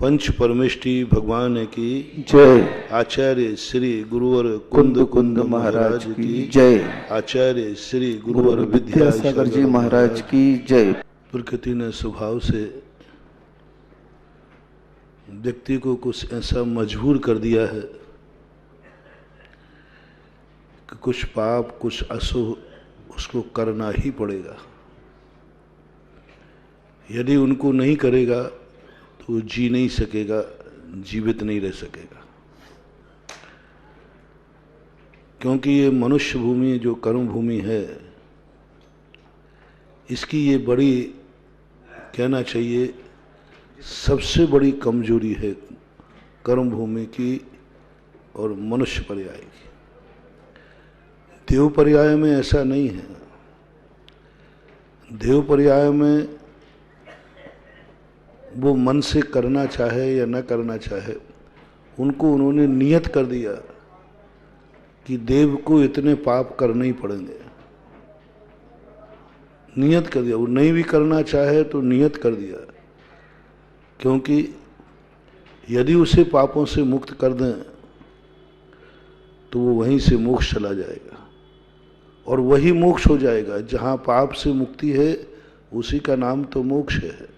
पंच परमेष्टि भगवान की जय। आचार्य श्री गुरुवर कुंद कुंद महाराज की जय। आचार्य श्री गुरुवर विद्यासागर जी महाराज की जय। प्रकृति ने स्वभाव से व्यक्ति को कुछ ऐसा मजबूर कर दिया है कि कुछ पाप कुछ अशुभ उसको करना ही पड़ेगा। यदि उनको नहीं करेगा तो वो जी नहीं सकेगा, जीवित नहीं रह सकेगा। क्योंकि ये मनुष्य भूमि जो कर्म भूमि है, इसकी ये बड़ी कहना चाहिए सबसे बड़ी कमजोरी है कर्म भूमि की और मनुष्य पर्याय की। देव पर्याय में ऐसा नहीं है। देव पर्याय में वो मन से करना चाहे या न करना चाहे, उनको उन्होंने नियत कर दिया कि देव को इतने पाप करने ही पड़ेंगे। नियत कर दिया। वो नहीं भी करना चाहे तो नियत कर दिया, क्योंकि यदि उसे पापों से मुक्त कर दें तो वो वहीं से मोक्ष चला जाएगा, और वही मोक्ष हो जाएगा। जहाँ पाप से मुक्ति है उसी का नाम तो मोक्ष है।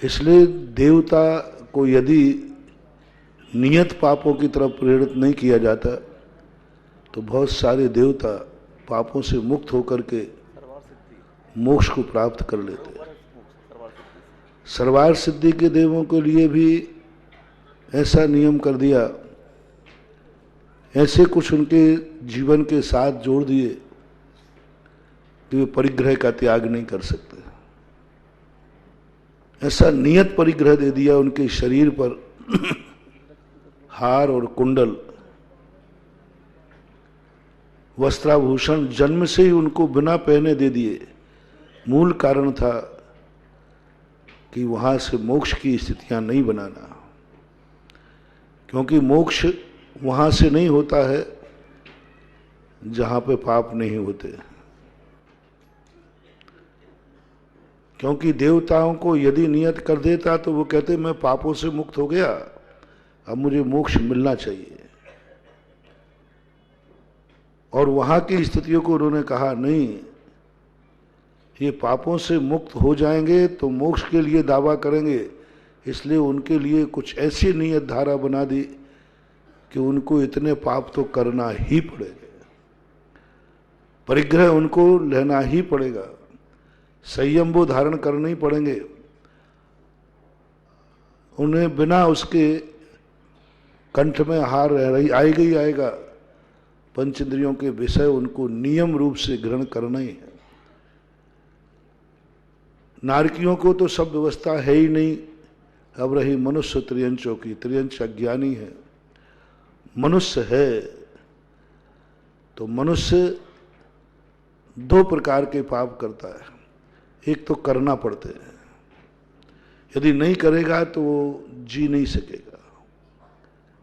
इसलिए देवता को यदि नियत पापों की तरफ प्रेरित नहीं किया जाता तो बहुत सारे देवता पापों से मुक्त होकर के मोक्ष को प्राप्त कर लेते हैं। सर्वार सिद्धि के देवों के लिए भी ऐसा नियम कर दिया, ऐसे कुछ उनके जीवन के साथ जोड़ दिए कि वे परिग्रह का त्याग नहीं कर सकते। ऐसा नियत परिग्रह दे दिया उनके शरीर पर हार और कुंडल, वस्त्राभूषण जन्म से ही उनको बिना पहने दे दिए। मूल कारण था कि वहां से मोक्ष की स्थितियां नहीं बनाना, क्योंकि मोक्ष वहां से नहीं होता है जहां पे पाप नहीं होते। क्योंकि देवताओं को यदि नियत कर देता तो वो कहते मैं पापों से मुक्त हो गया, अब मुझे मोक्ष मिलना चाहिए। और वहां की स्थितियों को उन्होंने कहा नहीं, ये पापों से मुक्त हो जाएंगे तो मोक्ष के लिए दावा करेंगे। इसलिए उनके लिए कुछ ऐसी नियत धारा बना दी कि उनको इतने पाप तो करना ही पड़ेगा, परिग्रह उनको लेना ही पड़ेगा, संयम वो धारण करने ही पड़ेंगे। उन्हें बिना उसके कंठ में हार आएगा ही आएगा। पंच इंद्रियों के विषय उनको नियम रूप से ग्रहण करना ही है। नारकियों को तो सब व्यवस्था है ही नहीं। अब रही मनुष्य त्रियंचों की। त्रियंच अज्ञानी है, मनुष्य है। तो मनुष्य दो प्रकार के पाप करता है। एक तो करना पड़ते हैं, यदि नहीं करेगा तो वो जी नहीं सकेगा।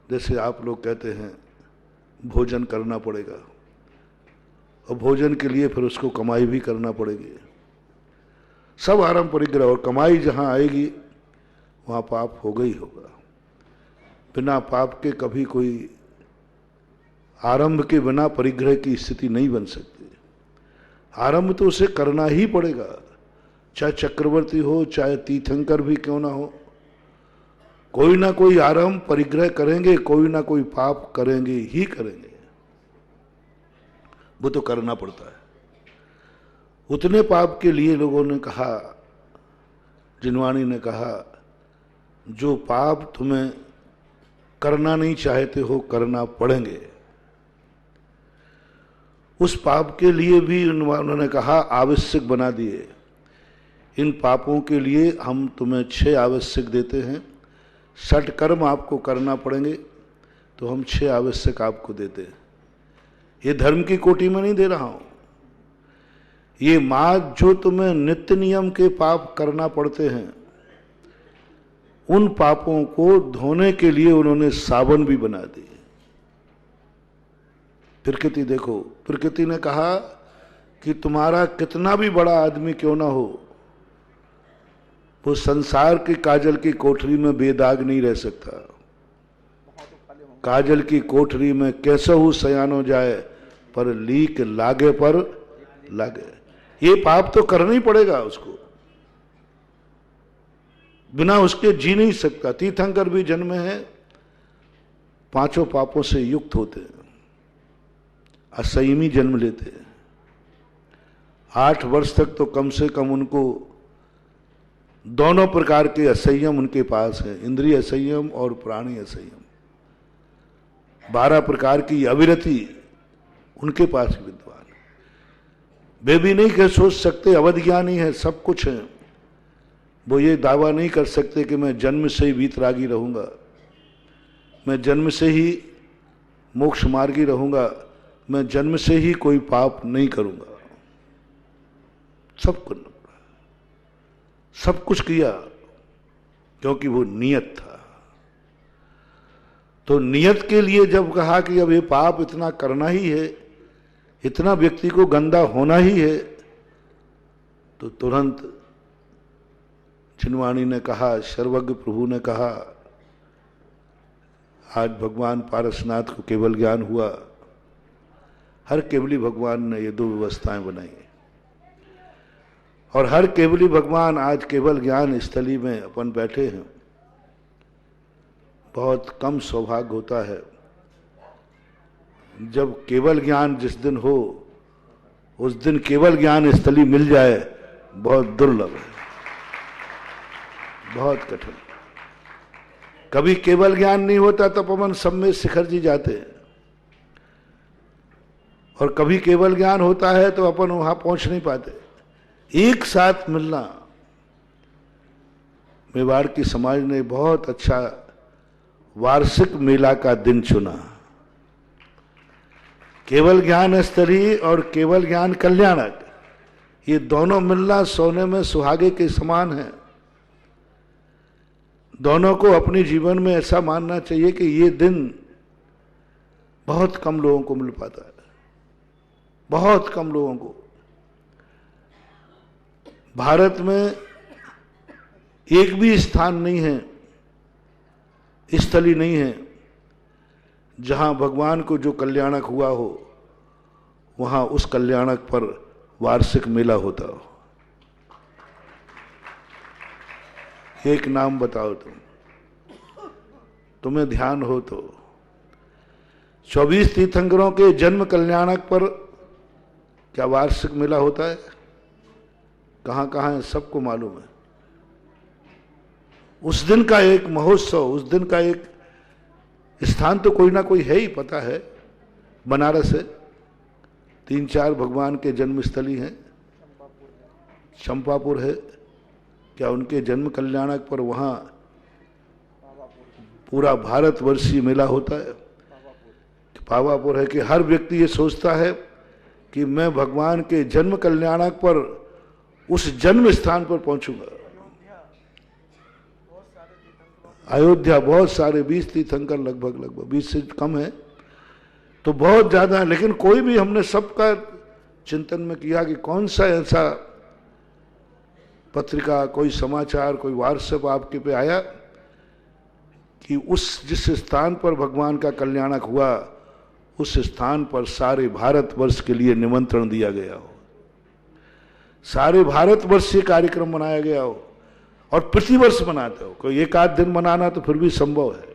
जैसे आप लोग कहते हैं भोजन करना पड़ेगा, और भोजन के लिए फिर उसको कमाई भी करना पड़ेगी। सब आरंभ परिग्रह, और कमाई जहां आएगी वहां पाप होगा ही होगा। बिना पाप के कभी कोई आरंभ के बिना परिग्रह की स्थिति नहीं बन सकती। आरंभ तो उसे करना ही पड़ेगा, चाहे चक्रवर्ती हो चाहे तीर्थंकर भी क्यों ना हो। कोई ना कोई आरंभ परिग्रह करेंगे, कोई ना कोई पाप करेंगे ही करेंगे। वो तो करना पड़ता है। उतने पाप के लिए लोगों ने कहा, जिनवाणी ने कहा, जो पाप तुम्हें करना नहीं चाहते हो करना पड़ेंगे। उस पाप के लिए भी उन्होंने कहा आवश्यक बना दिए। इन पापों के लिए हम तुम्हें 6 आवश्यक देते हैं। 60 कर्म आपको करना पड़ेंगे, तो हम 6 आवश्यक आपको देते हैं। ये धर्म की कोटि में नहीं दे रहा हूं। ये माँ जो तुम्हें नित्य नियम के पाप करना पड़ते हैं, उन पापों को धोने के लिए उन्होंने साबुन भी बना दी। प्रकृति देखो, प्रकृति ने कहा कि तुम्हारा कितना भी बड़ा आदमी क्यों ना हो, वो संसार के काजल की कोठरी में बेदाग नहीं रह सकता। काजल की कोठरी में कैसा हूं सयानो जाए, पर लीक लागे पर लागे। ये पाप तो करना ही पड़ेगा उसको, बिना उसके जी नहीं सकता। तीर्थंकर भी जन्म है, पांचों पापों से युक्त होते हैं, असंयमी जन्म लेते हैं। 8 वर्ष तक तो कम से कम उनको दोनों प्रकार के असंयम उनके पास है, इंद्रिय असंयम और प्राणी असंयम। 12 प्रकार की अविरति उनके पास विद्वान है। वे भी नहीं कह सोच सकते अवध ज्ञानी है, सब कुछ है। वो ये दावा नहीं कर सकते कि मैं जन्म से ही वीतरागी रहूंगा, मैं जन्म से ही मोक्ष मार्गी रहूंगा, मैं जन्म से ही कोई पाप नहीं करूंगा। सब करना पड़ा, सब कुछ किया, क्योंकि वो नियत था। तो नियत के लिए जब कहा कि अब ये पाप इतना करना ही है, इतना व्यक्ति को गंदा होना ही है, तो तुरंत छिनवाणी ने कहा, सर्वज्ञ प्रभु ने कहा, आज भगवान पारसनाथ को केवल ज्ञान हुआ। हर केवली भगवान ने ये 2 व्यवस्थाएं बनाई, और हर केवली भगवान आज केवल ज्ञान स्थली में अपन बैठे हैं। बहुत कम सौभाग्य होता है जब केवल ज्ञान जिस दिन हो उस दिन केवल ज्ञान स्थली मिल जाए, बहुत दुर्लभ है, बहुत कठिन। कभी केवल ज्ञान नहीं होता तब अपन सब में शिखर जी जाते हैं, और कभी केवल ज्ञान होता है तो अपन वहां पहुंच नहीं पाते। एक साथ मिलना, मेवाड़ की समाज ने बहुत अच्छा वार्षिक मेला का दिन चुना। केवल ज्ञान स्थली और केवल ज्ञान कल्याणक, ये दोनों मिलना सोने में सुहागे के समान है। दोनों को अपने जीवन में ऐसा मानना चाहिए कि ये दिन बहुत कम लोगों को मिल पाता है, बहुत कम लोगों को। भारत में एक भी स्थान नहीं है, स्थली नहीं है, जहां भगवान को जो कल्याणक हुआ हो वहां उस कल्याणक पर वार्षिक मेला होता हो। एक नाम बताओ तुम्हें ध्यान हो तो। 24 तीर्थंकरों के जन्म कल्याणक पर क्या वार्षिक मेला होता है? कहां कहां है सबको मालूम है। उस दिन का एक महोत्सव, उस दिन का एक स्थान तो कोई ना कोई है ही, पता है। बनारस है, 3-4 भगवान के जन्म स्थली हैं। चंपापुर है, क्या उनके जन्म कल्याणक पर वहां पूरा भारतवर्षीय मेला होता है? पावापुर है कि हर व्यक्ति ये सोचता है कि मैं भगवान के जन्म कल्याणक पर उस जन्म स्थान पर पहुंचूंगा। अयोध्या बहुत सारे 20 तीर्थंकर, लगभग 20 से कम है तो बहुत ज्यादा है। लेकिन कोई भी, हमने सबका चिंतन में किया कि कौन सा ऐसा पत्रिका, कोई समाचार, कोई व्हाट्सएप आपके पे आया कि उस जिस स्थान पर भगवान का कल्याणक हुआ उस स्थान पर सारे भारतवर्ष के लिए निमंत्रण दिया गया हो, सारे भारतवर्ष से कार्यक्रम मनाया गया हो, और प्रतिवर्ष मनाते हो। कोई एक आध दिन मनाना तो फिर भी संभव है,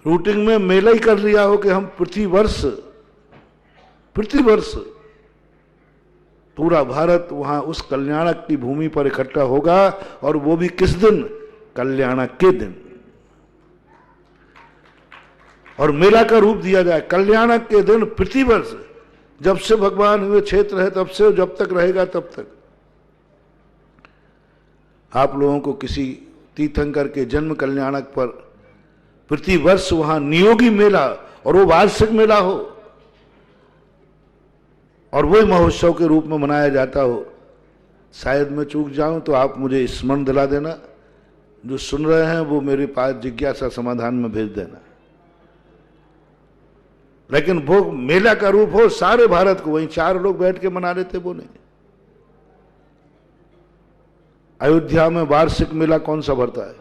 रूटिंग में मेला ही कर लिया हो कि हम प्रतिवर्ष पूरा भारत वहां उस कल्याणक की भूमि पर इकट्ठा होगा, और वो भी किस दिन? कल्याणक के दिन। और मेला का रूप दिया जाए कल्याणक के दिन, प्रतिवर्ष। जब से भगवान हुए क्षेत्र है तब से, जब तक रहेगा तब तक। आप लोगों को किसी तीर्थंकर के जन्म कल्याणक पर प्रतिवर्ष वहां नियोगी मेला, और वो वार्षिक मेला हो, और वही महोत्सव के रूप में मनाया जाता हो, शायद मैं चूक जाऊं तो आप मुझे स्मरण दिला देना। जो सुन रहे हैं वो मेरे पास जिज्ञासा समाधान में भेज देना। लेकिन वो मेला का रूप हो सारे भारत को, वहीं 4 लोग बैठ के मना लेते, वो नहीं। अयोध्या में वार्षिक मेला कौन सा भरता है?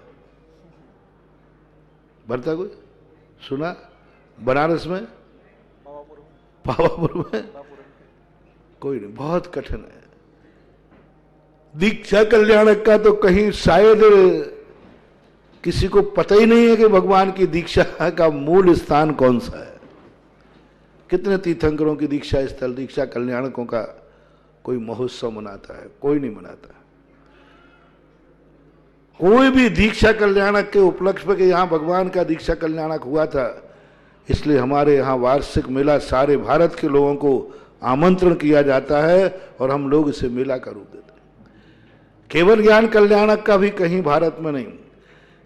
भरता कोई सुना? बनारस में, पावापुर में कोई नहीं, बहुत कठिन है। दीक्षा कल्याणक का तो कहीं शायद किसी को पता ही नहीं है कि भगवान की दीक्षा का मूल स्थान कौन सा है। कितने तीर्थंकरों की दीक्षा स्थल, दीक्षा कल्याणकों का कोई महोत्सव मनाता है? कोई नहीं मनाता। कोई भी दीक्षा कल्याणक के उपलक्ष्य पे कि यहाँ भगवान का दीक्षा कल्याणक हुआ था, इसलिए हमारे यहाँ वार्षिक मेला सारे भारत के लोगों को आमंत्रण किया जाता है और हम लोग इसे मेला का रूप देते हैं। केवल ज्ञान कल्याणक का भी कहीं भारत में नहीं,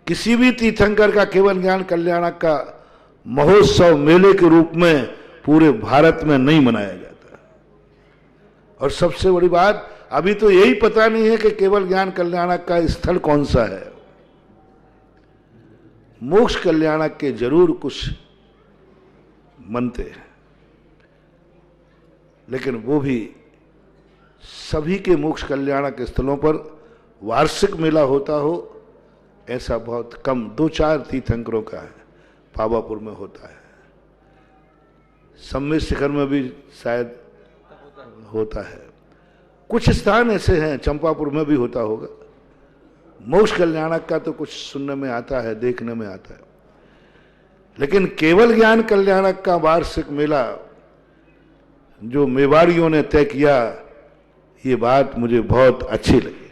किसी भी तीर्थंकर का केवल ज्ञान कल्याणक का महोत्सव मेले के रूप में पूरे भारत में नहीं मनाया जाता। और सबसे बड़ी बात, अभी तो यही पता नहीं है कि केवल ज्ञान कल्याणक का स्थल कौन सा है। मोक्ष कल्याणक के जरूर कुछ मनते हैं, लेकिन वो भी सभी के मोक्ष कल्याणक स्थलों पर वार्षिक मेला होता हो ऐसा बहुत कम 2-4 तीर्थंकरों का है। पावापुर में होता है, सम्मेद शिखर में भी शायद होता है, कुछ स्थान ऐसे हैं, चंपापुर में भी होता होगा। मोक्ष कल्याणक का तो कुछ सुनने में आता है, देखने में आता है, लेकिन केवल ज्ञान कल्याणक का वार्षिक मेला जो मेवाड़ियों ने तय किया, ये बात मुझे बहुत अच्छी लगी।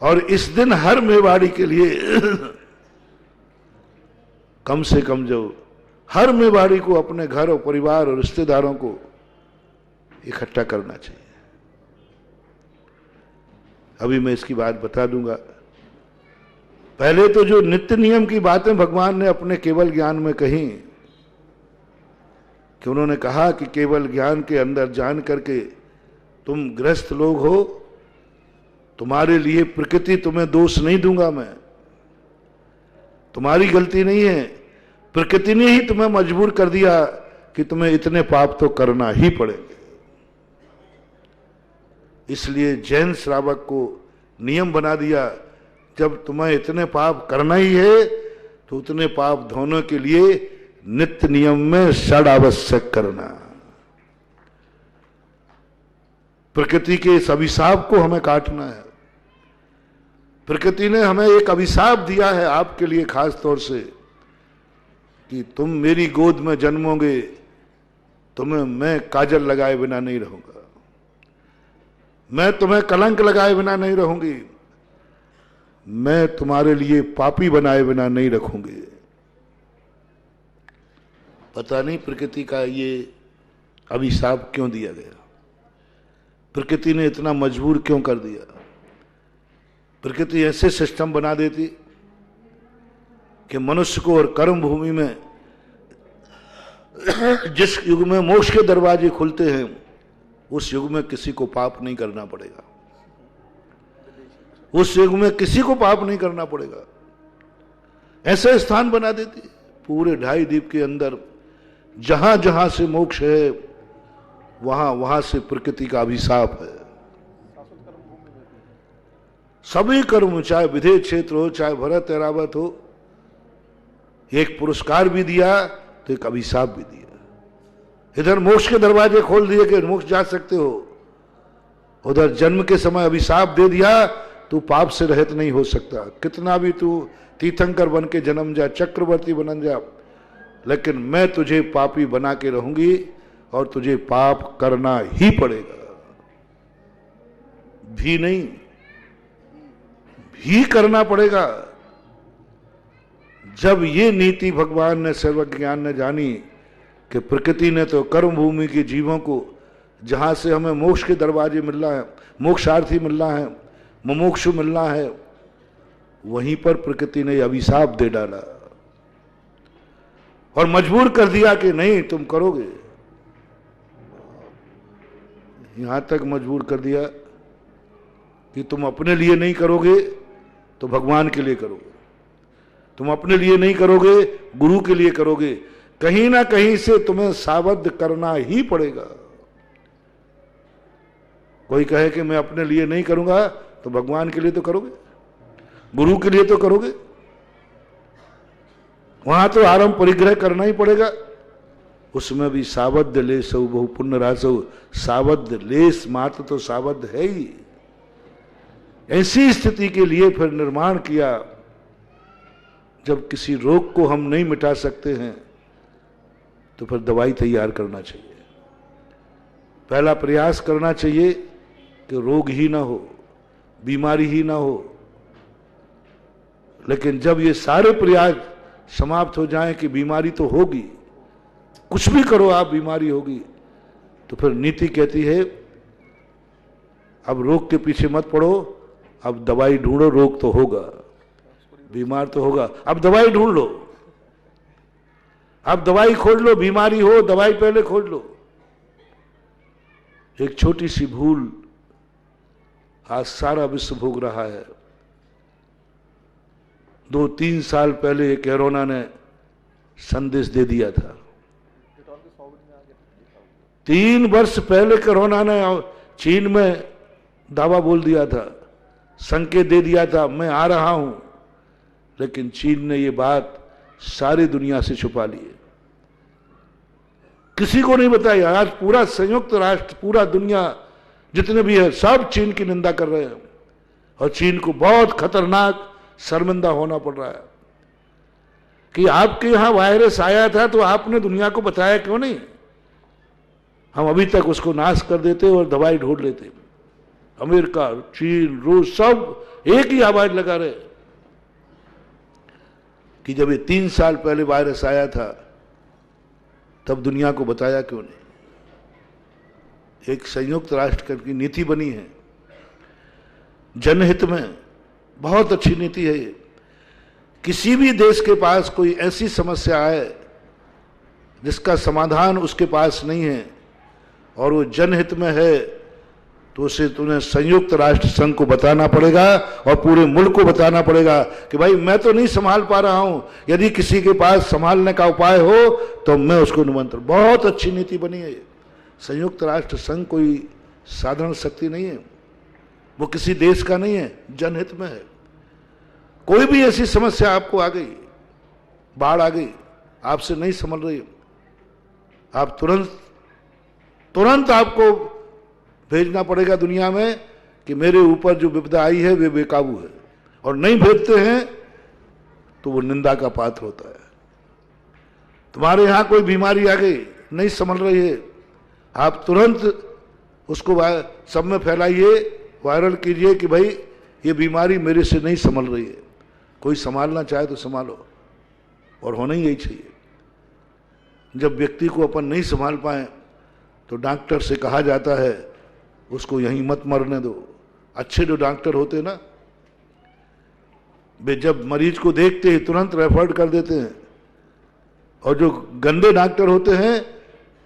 और इस दिन हर मेवाड़ी के लिए कम से कम जो हर मेवाड़ी को अपने घर और परिवार और रिश्तेदारों को इकट्ठा करना चाहिए। अभी मैं इसकी बात बता दूंगा। पहले तो जो नित्य नियम की बातें भगवान ने अपने केवल ज्ञान में कही, कि उन्होंने कहा कि केवल ज्ञान के अंदर जान करके तुम गृहस्थ लोग हो, तुम्हारे लिए प्रकृति तुम्हें दोष नहीं दूंगा मैं, तुम्हारी गलती नहीं है, प्रकृति ने ही तुम्हें मजबूर कर दिया कि तुम्हें इतने पाप तो करना ही पड़ेंगे। इसलिए जैन श्रावक को नियम बना दिया, जब तुम्हें इतने पाप करना ही है तो उतने पाप धोने के लिए नित्य नियम में षड आवश्यक करना। प्रकृति के इस अभिशाप को हमें काटना है। प्रकृति ने हमें एक अभिशाप दिया है आपके लिए खास तौर से, कि तुम मेरी गोद में जन्मोगे, तुम्हें मैं काजल लगाए बिना नहीं रहूंगा, मैं तुम्हें कलंक लगाए बिना नहीं रहूंगी, मैं तुम्हारे लिए पापी बनाए बिना नहीं रखूंगी। पता नहीं प्रकृति का ये अभिशाप क्यों दिया गया, प्रकृति ने इतना मजबूर क्यों कर दिया। प्रकृति ऐसे सिस्टम बना देती कि मनुष्य को और कर्म भूमि में जिस युग में मोक्ष के दरवाजे खुलते हैं, उस युग में किसी को पाप नहीं करना पड़ेगा, उस युग में किसी को पाप नहीं करना पड़ेगा। ऐसा स्थान बना देती पूरे 2.5 द्वीप के अंदर, जहां जहां से मोक्ष है वहां वहां से प्रकृति का अभिशाप है। सभी कर्म, चाहे विधेय क्षेत्र हो, चाहे भरत ऐरावत हो, एक पुरस्कार भी दिया तो एक अभिशाप भी दिया। इधर मोक्ष के दरवाजे खोल दिए कि मोक्ष जा सकते हो, उधर जन्म के समय अभिशाप दे दिया, तू पाप से रहित नहीं हो सकता। कितना भी तू तीर्थंकर बन के जन्म जा, चक्रवर्ती बन जा, लेकिन मैं तुझे पापी बना के रहूंगी और तुझे पाप करना ही पड़ेगा। भी नहीं, भी करना पड़ेगा। जब ये नीति भगवान ने सर्वज्ञान ने जानी कि प्रकृति ने तो कर्म भूमि के जीवों को, जहां से हमें मोक्ष के दरवाजे मिलना है, मोक्षार्थी मिलना है, मुमुक्षु मिलना है, वहीं पर प्रकृति ने अभिशाप दे डाला और मजबूर कर दिया कि नहीं तुम करोगे। यहां तक मजबूर कर दिया कि तुम अपने लिए नहीं करोगे तो भगवान के लिए करोगे, तुम अपने लिए नहीं करोगे गुरु के लिए करोगे। कहीं ना कहीं से तुम्हें सावध करना ही पड़ेगा। कोई कहे कि मैं अपने लिए नहीं करूंगा, तो भगवान के लिए तो करोगे, गुरु के लिए तो करोगे। वहां तो आरंभ परिग्रह करना ही पड़ेगा। उसमें भी सावध लेस बहु पुण्य रासव, सावध लेस मात्र तो सावध है ही। ऐसी स्थिति के लिए फिर निर्माण किया, जब किसी रोग को हम नहीं मिटा सकते हैं तो फिर दवाई तैयार करना चाहिए। पहला प्रयास करना चाहिए कि रोग ही ना हो, बीमारी ही ना हो। लेकिन जब ये सारे प्रयास समाप्त हो जाएं कि बीमारी तो होगी, कुछ भी करो आप बीमारी होगी, तो फिर नीति कहती है अब रोग के पीछे मत पड़ो, अब दवाई ढूंढो, रोग तो होगा, बीमार तो होगा, अब दवाई ढूंढ लो, अब दवाई खोज लो, बीमारी हो दवाई पहले खोज लो। एक छोटी सी भूल आज सारा विश्व भोग रहा है। 2-3 साल पहले कोरोना ने संदेश दे दिया था। 3 वर्ष पहले कोरोना ने चीन में दावा बोल दिया था, संकेत दे दिया था मैं आ रहा हूं, लेकिन चीन ने ये बात सारी दुनिया से छुपा ली है, किसी को नहीं बताई। आज पूरा संयुक्त राष्ट्र, पूरा दुनिया जितने भी है, सब चीन की निंदा कर रहे हैं और चीन को बहुत खतरनाक शर्मिंदा होना पड़ रहा है कि आपके यहां वायरस आया था तो आपने दुनिया को बताया क्यों नहीं। हम अभी तक उसको नाश कर देते और दवाई ढूंढ लेते। अमेरिका, चीन, रूस सब एक ही आवाज लगा रहे कि जब ये 3 साल पहले वायरस आया था तब दुनिया को बताया क्यों नहीं। एक संयुक्त राष्ट्र की नीति बनी है, जनहित में, बहुत अच्छी नीति है ये। किसी भी देश के पास कोई ऐसी समस्या है जिसका समाधान उसके पास नहीं है और वो जनहित में है, तो उसे तुम्हें संयुक्त राष्ट्र संघ को बताना पड़ेगा और पूरे मुल्क को बताना पड़ेगा कि भाई मैं तो नहीं संभाल पा रहा हूं, यदि किसी के पास संभालने का उपाय हो तो मैं उसको निमंत्रण। बहुत अच्छी नीति बनी है। संयुक्त राष्ट्र संघ कोई साधारण शक्ति नहीं है, वो किसी देश का नहीं है, जनहित में है। कोई भी ऐसी समस्या आपको आ गई, बाढ़ आ गई, आपसे नहीं संभल रही, आप तुरंत आपको भेजना पड़ेगा दुनिया में कि मेरे ऊपर जो विपदा आई है वे बेकाबू है, और नहीं भेजते हैं तो वो निंदा का पात्र होता है। तुम्हारे यहां कोई बीमारी आ गई, नहीं संभल रही है, आप तुरंत उसको सब में फैलाइए, वायरल कीजिए कि भाई ये बीमारी मेरे से नहीं संभल रही है। कोई संभालना चाहे तो संभालो, और होना ही यही चाहिए। जब व्यक्ति को अपन नहीं संभाल पाए तो डॉक्टर से कहा जाता है उसको यहीं मत मरने दो। अच्छे जो डॉक्टर होते हैं ना, वे जब मरीज को देखते ही तुरंत रेफर कर देते हैं, और जो गंदे डॉक्टर होते हैं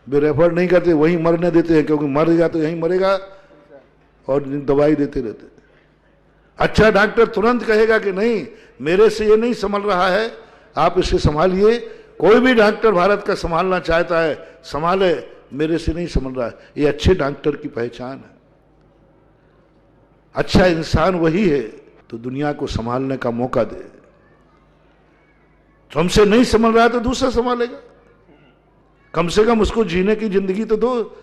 वे रेफर नहीं करते, वहीं मरने देते हैं, क्योंकि मरेगा तो यहीं मरेगा, और दवाई देते रहते हैं। अच्छा डॉक्टर तुरंत कहेगा कि नहीं मेरे से ये नहीं संभल रहा है, आप इसे संभालिए। कोई भी डॉक्टर भारत का संभालना चाहता है, संभाले, मेरे से नहीं संभल रहा है। ये अच्छे डॉक्टर की पहचान है। अच्छा इंसान वही है तो दुनिया को संभालने का मौका दे। तो हमसे नहीं संभल रहा है तो दूसरा संभालेगा, कम से कम उसको जीने की जिंदगी तो दो,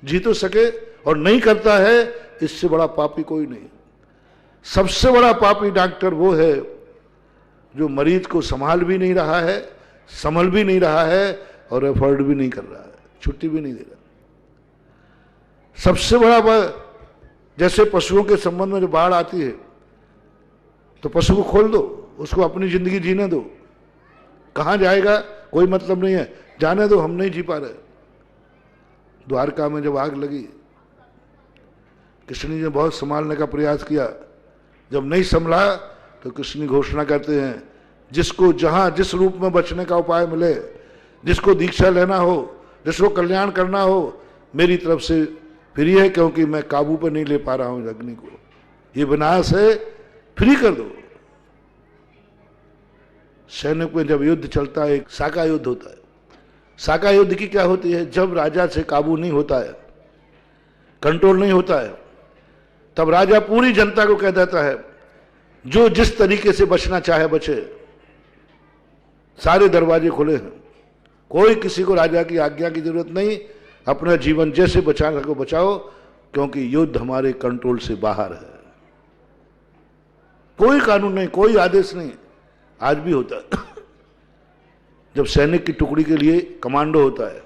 जी तो सके। और नहीं करता है, इससे बड़ा पापी कोई नहीं। सबसे बड़ा पापी डॉक्टर वो है जो मरीज को संभाल भी नहीं रहा है, संभल भी नहीं रहा है, और एफर्ट भी नहीं कर रहा है, छुट्टी भी नहीं दे रहा। सबसे बड़ा, जैसे पशुओं के संबंध में जो बाढ़ आती है तो पशु को खोल दो, उसको अपनी जिंदगी जीने दो। कहां जाएगा कोई मतलब नहीं है, जाने दो, हम नहीं जी पा रहे। द्वारका में जब आग लगी, कृष्ण जी ने बहुत संभालने का प्रयास किया। जब नहीं संभला तो कृष्ण घोषणा करते हैं जिसको जहां जिस रूप में बचने का उपाय मिले, जिसको दीक्षा लेना हो, जिसको कल्याण करना हो, मेरी तरफ से फ्री है, क्योंकि मैं काबू पर नहीं ले पा रहा हूं अग्नि को। ये विनाश है, फ्री कर दो। सैनिक में जब युद्ध चलता है, एक साका युद्ध होता है। साका युद्ध की क्या होती है? जब राजा से काबू नहीं होता है, कंट्रोल नहीं होता है, तब राजा पूरी जनता को कह देता है जो जिस तरीके से बचना चाहे बचे, सारे दरवाजे खुले हैं, कोई किसी को राजा की आज्ञा की जरूरत नहीं, अपना जीवन जैसे बचा सको बचाओ, क्योंकि युद्ध हमारे कंट्रोल से बाहर है। कोई कानून नहीं, कोई आदेश नहीं। आज भी होता है जब सैनिक की टुकड़ी के लिए कमांडो होता है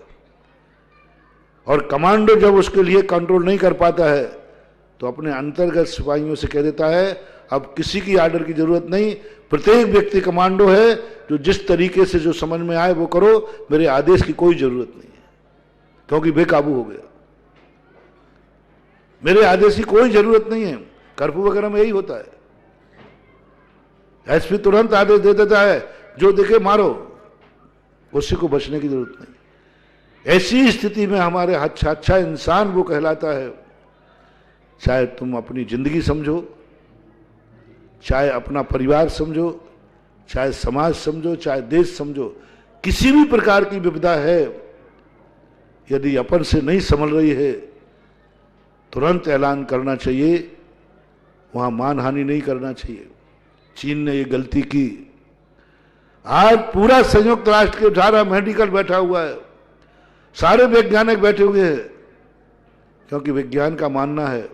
और कमांडो जब उसके लिए कंट्रोल नहीं कर पाता है तो अपने अंतर्गत सिपाहियों से कह देता है अब किसी की आर्डर की जरूरत नहीं, प्रत्येक व्यक्ति कमांडो है, जो जिस तरीके से जो समझ में आए वो करो, मेरे आदेश की कोई जरूरत नहीं है, क्योंकि बेकाबू हो गया। मेरे आदेश की कोई जरूरत नहीं है। कर्फ्यू वगैरह में यही होता है, एसपी तुरंत आदेश दे देता है जो देखे मारो, उसी को बचने की जरूरत नहीं। ऐसी स्थिति में हमारे अच्छा इंसान वो कहलाता है, चाहे तुम अपनी जिंदगी समझो, चाहे अपना परिवार समझो, चाहे समाज समझो, चाहे देश समझो, किसी भी प्रकार की विपदा है, यदि अपन से नहीं संभल रही है तुरंत ऐलान करना चाहिए, वहां मानहानि नहीं करना चाहिए। चीन ने ये गलती की। आज पूरा संयुक्त राष्ट्र के 18 मेडिकल बैठा हुआ है, सारे वैज्ञानिक बैठे हुए हैं, क्योंकि विज्ञान का मानना है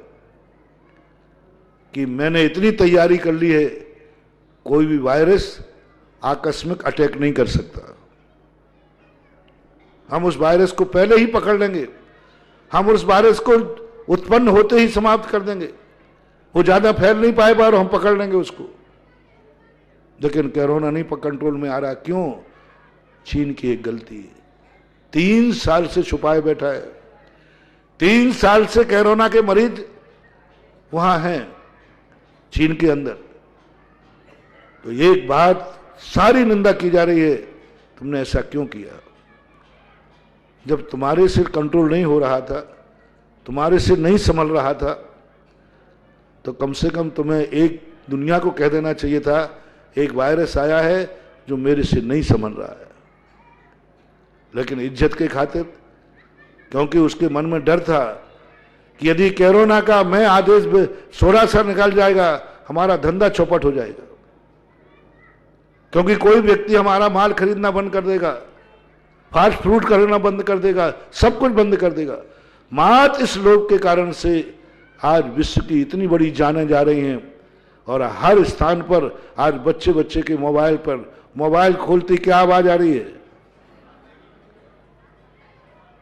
कि मैंने इतनी तैयारी कर ली है, कोई भी वायरस आकस्मिक अटैक नहीं कर सकता। हम उस वायरस को पहले ही पकड़ लेंगे, हम उस वायरस को उत्पन्न होते ही समाप्त कर देंगे, वो ज्यादा फैल नहीं पाएगा और हम पकड़ लेंगे उसको। लेकिन कोरोना नहीं कंट्रोल में आ रहा, क्यों? चीन की एक गलती है। 3 साल से छुपाए बैठा है, 3 साल से कोरोना के मरीज वहां हैं चीन के अंदर। तो ये एक बात सारी निंदा की जा रही है, तुमने ऐसा क्यों किया? जब तुम्हारे से कंट्रोल नहीं हो रहा था, तुम्हारे से नहीं संभल रहा था, तो कम से कम तुम्हें एक दुनिया को कह देना चाहिए था एक वायरस आया है जो मेरे से नहीं संभल रहा है। लेकिन इज्जत के खातिर, क्योंकि उसके मन में डर था कि यदि कोरोना का मैं आदेश सोरा सा निकाल जाएगा, हमारा धंधा चौपट हो जाएगा, क्योंकि कोई व्यक्ति हमारा माल खरीदना बंद कर देगा, फास्ट फूड करना बंद कर देगा, सब कुछ बंद कर देगा। मात्र इस लोभ के कारण से आज विश्व की इतनी बड़ी जानें जा रही हैं, और हर स्थान पर आज बच्चे बच्चे के मोबाइल पर, मोबाइल खोलते क्या आवाज आ रही है?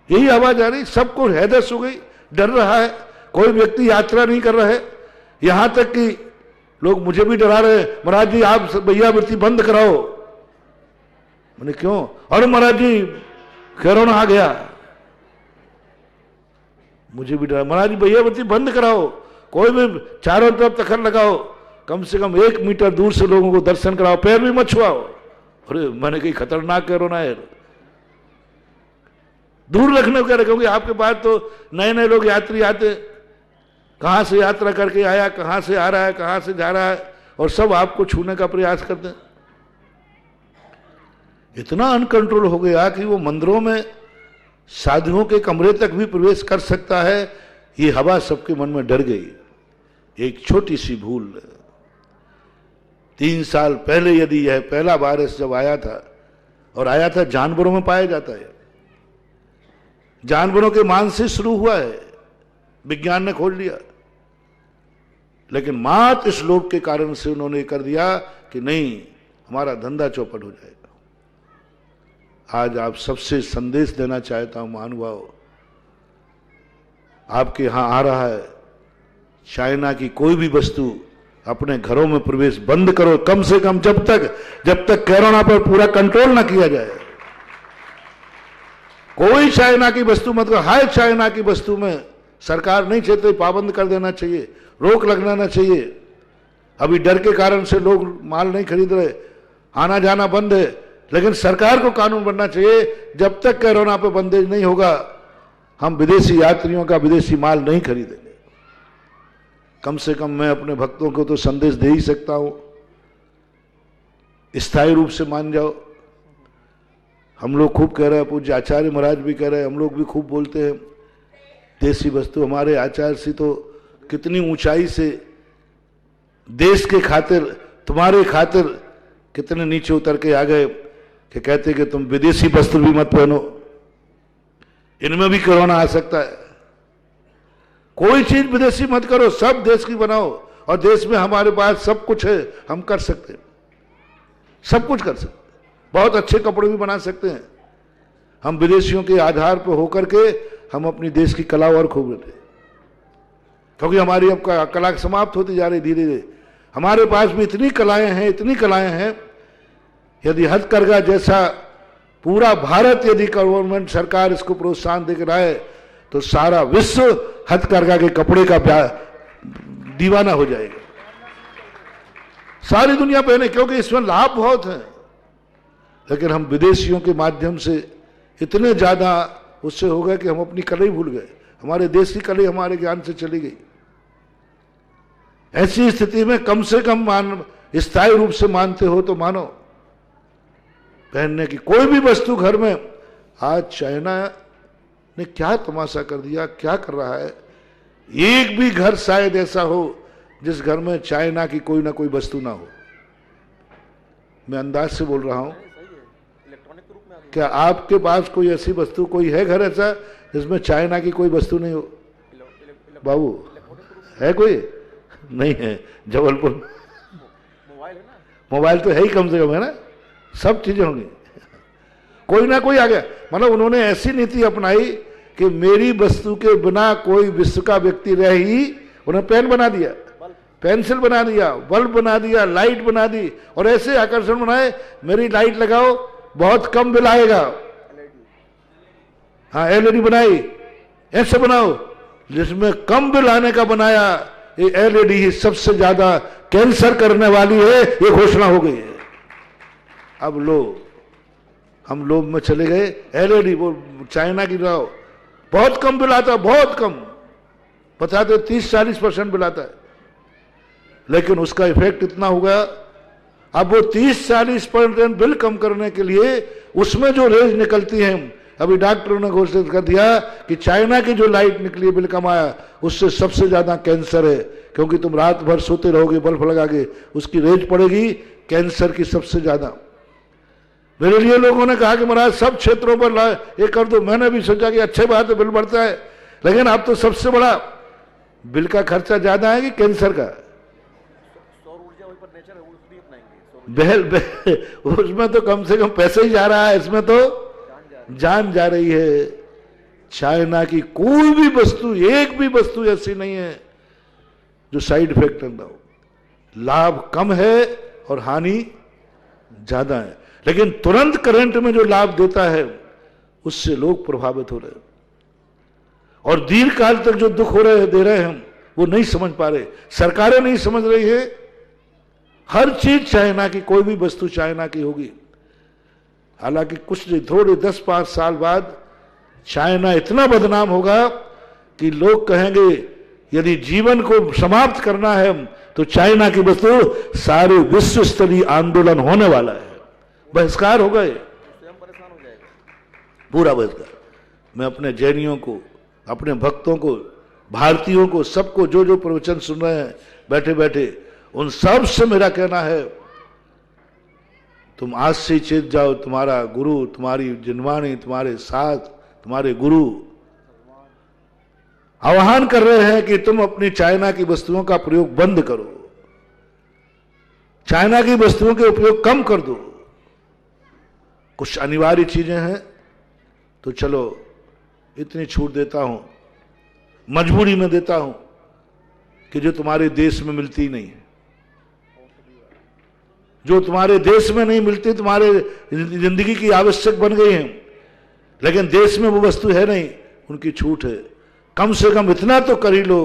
यही आवाज आ रही। सबको हैदस हो गई, डर रहा है, कोई व्यक्ति यात्रा नहीं कर रहा है। यहां तक कि लोग मुझे भी डरा रहे, महाराज जी आप भैया वृत्ति बंद कराओ। मैंने क्यों? अरे महाराज जी कोरोना आ गया। मुझे भी डरा, महाराज जी भैया वृत्ति बंद कराओ, कोई भी चारों तरफ तखर लगाओ, कम से कम 1 मीटर दूर से लोगों को दर्शन कराओ, पैर भी मत छुआओ। अरे मैंने कही खतरनाक कोरोना है, दूर रखने को, क्योंकि आपके पास तो नए नए लोग यात्री आते, कहां से यात्रा करके आया, कहां से आ रहा है, कहां से जा रहा है, और सब आपको छूने का प्रयास करते हैं। इतना अनकंट्रोल हो गया कि वो मंदिरों में साधुओं के कमरे तक भी प्रवेश कर सकता है। ये हवा सबके मन में डर गई। एक छोटी सी भूल। 3 साल पहले यदि यह पहला वायरस जब आया था, और आया था जानवरों में पाया जाता है, जानवरों के मांस से शुरू हुआ है, विज्ञान ने खोज लिया, लेकिन मात्र इस लोभ के कारण से उन्होंने कर दिया कि नहीं, हमारा धंधा चौपट हो जाएगा। आज आप सबसे संदेश देना चाहता हूं महानुभाव, आपके यहां आ रहा है, चाइना की कोई भी वस्तु अपने घरों में प्रवेश बंद करो, कम से कम जब तक कोरोना पर पूरा कंट्रोल ना किया जाए। कोई चाइना की वस्तु, मतलब हर चाइना की वस्तु में सरकार नहीं चाहती, पाबंद कर देना चाहिए, रोक लगाना चाहिए। अभी डर के कारण से लोग माल नहीं खरीद रहे, आना जाना बंद है, लेकिन सरकार को कानून बनना चाहिए, जब तक कोरोना पे बंदेज नहीं होगा हम विदेशी यात्रियों का विदेशी माल नहीं खरीदेंगे। कम से कम मैं अपने भक्तों को तो संदेश दे ही सकता हूं, स्थायी रूप से मान जाओ। हम लोग खूब कह रहे हैं, पूज्य आचार्य महाराज भी कह रहे हैं, हम लोग भी खूब बोलते हैं, देसी वस्तु। हमारे आचार्य से तो कितनी ऊंचाई से देश के खातिर, तुम्हारे खातिर कितने नीचे उतर के आ गए कि कहते कि तुम विदेशी वस्त्र भी मत पहनो, इनमें भी कोरोना आ सकता है। कोई चीज विदेशी मत करो, सब देश की बनाओ। और देश में हमारे पास सब कुछ है, हम कर सकते हैं, सब कुछ कर सकते हैं। बहुत अच्छे कपड़े भी बना सकते हैं। हम विदेशियों के आधार पर होकर के हम अपनी देश की कला और खूब लेते, क्योंकि हमारी अब कला समाप्त होती जा रही धीरे धीरे। हमारे पास भी इतनी कलाएं हैं, इतनी कलाएं हैं। यदि हथकरघा जैसा पूरा भारत, यदि गवर्नमेंट सरकार इसको प्रोत्साहन दे रहा है तो सारा विश्व हथकरघा के कपड़े का दीवाना हो जाएगा। सारी दुनिया पहने, क्योंकि इसमें लाभ बहुत है। लेकिन हम विदेशियों के माध्यम से इतने ज्यादा उससे हो गए कि हम अपनी कला ही भूल गए। हमारे देश की कला हमारे ज्ञान से चली गई। ऐसी स्थिति में कम से कम स्थायी रूप से मानते हो तो मानो, पहनने की कोई भी वस्तु घर में। आज चाइना ने क्या तमाशा कर दिया, क्या कर रहा है। एक भी घर शायद ऐसा हो जिस घर में चाइना की कोई ना कोई वस्तु ना हो। मैं अंदाज से बोल रहा हूं। क्या आपके पास कोई ऐसी वस्तु, कोई है घर ऐसा जिसमें चाइना की कोई वस्तु नहीं हो? बाबू है कोई? नहीं है। जबलपुर मोबाइल तो है ही कम से कम, है ना? सब चीजें होंगी, कोई ना कोई आ गया। मतलब उन्होंने ऐसी नीति अपनाई कि मेरी वस्तु के बिना कोई विश्व का व्यक्ति रह ही, उन्होंने पेन बना दिया, पेंसिल बना दिया, बल्ब बना दिया, लाइट बना दी, और ऐसे आकर्षण बनाए, मेरी लाइट लगाओ बहुत कम बिल आएगा। हाँ, एलईडी बनाई, ऐसे बनाओ जिसमें कम बिल आने का बनाया। ये एलईडी ही सबसे ज्यादा कैंसर करने वाली है, ये घोषणा हो गई है। अब लो, हम लोभ में चले गए, एलईडी वो चाइना की लाओ, बहुत कम बिल आता है, बहुत कम, बताते 30-40% बिल आता है। लेकिन उसका इफेक्ट इतना होगा, अब वो 30-40% बिल कम करने के लिए उसमें जो रेंज निकलती है, अभी डॉक्टरों ने घोषित कर दिया कि चाइना की जो लाइट निकली, बिल कम आया, उससे सबसे ज्यादा कैंसर है। क्योंकि तुम रात भर सोते रहोगे बल्ब लगा के, उसकी रेंज पड़ेगी कैंसर की सबसे ज्यादा। मेरे लिए लोगों ने कहा कि महाराज सब क्षेत्रों पर ये कर दो। मैंने भी सोचा कि अच्छी बात है, बिल बढ़ता है, लेकिन अब तो सबसे बड़ा बिल का खर्चा ज्यादा है कि कैंसर का। उसमें तो कम से कम पैसे ही जा रहा है, इसमें तो जान जा रही है। चाइना की कोई भी वस्तु, एक भी वस्तु ऐसी नहीं है जो साइड इफेक्ट ना हो। लाभ कम है और हानि ज्यादा है। लेकिन तुरंत करंट में जो लाभ देता है उससे लोग प्रभावित हो रहे हैं, और दीर्घ काल तक जो दुख हो रहे दे रहे हैं वो नहीं समझ पा रहे, सरकारें नहीं समझ रही है। हर चीज चाइना की, कोई भी वस्तु चाइना की होगी। हालांकि कुछ थोड़े 10-5 साल बाद चाइना इतना बदनाम होगा कि लोग कहेंगे यदि जीवन को समाप्त करना है तो चाइना की वस्तु, सारे विश्व स्तरीय आंदोलन होने वाला है, बहिष्कार होगा, ये पूरा बहिष्कार। मैं अपने जैनियों को, अपने भक्तों को, भारतीयों को, सबको जो जो प्रवचन सुन रहे हैं बैठे बैठे, उन सब से मेरा कहना है तुम आज से चेत जाओ। तुम्हारा गुरु, तुम्हारी जिनवाणी तुम्हारे साथ, तुम्हारे गुरु आह्वान कर रहे हैं कि तुम अपनी चाइना की वस्तुओं का प्रयोग बंद करो, चाइना की वस्तुओं के उपयोग कम कर दो। कुछ अनिवार्य चीजें हैं तो चलो इतनी छूट देता हूं, मजबूरी में देता हूं कि जो तुम्हारे देश में मिलती नहीं है, जो तुम्हारे देश में नहीं मिलती, तुम्हारे जिंदगी की आवश्यक बन गई हैं, लेकिन देश में वो वस्तु है नहीं, उनकी छूट है। कम से कम इतना तो कर ही लो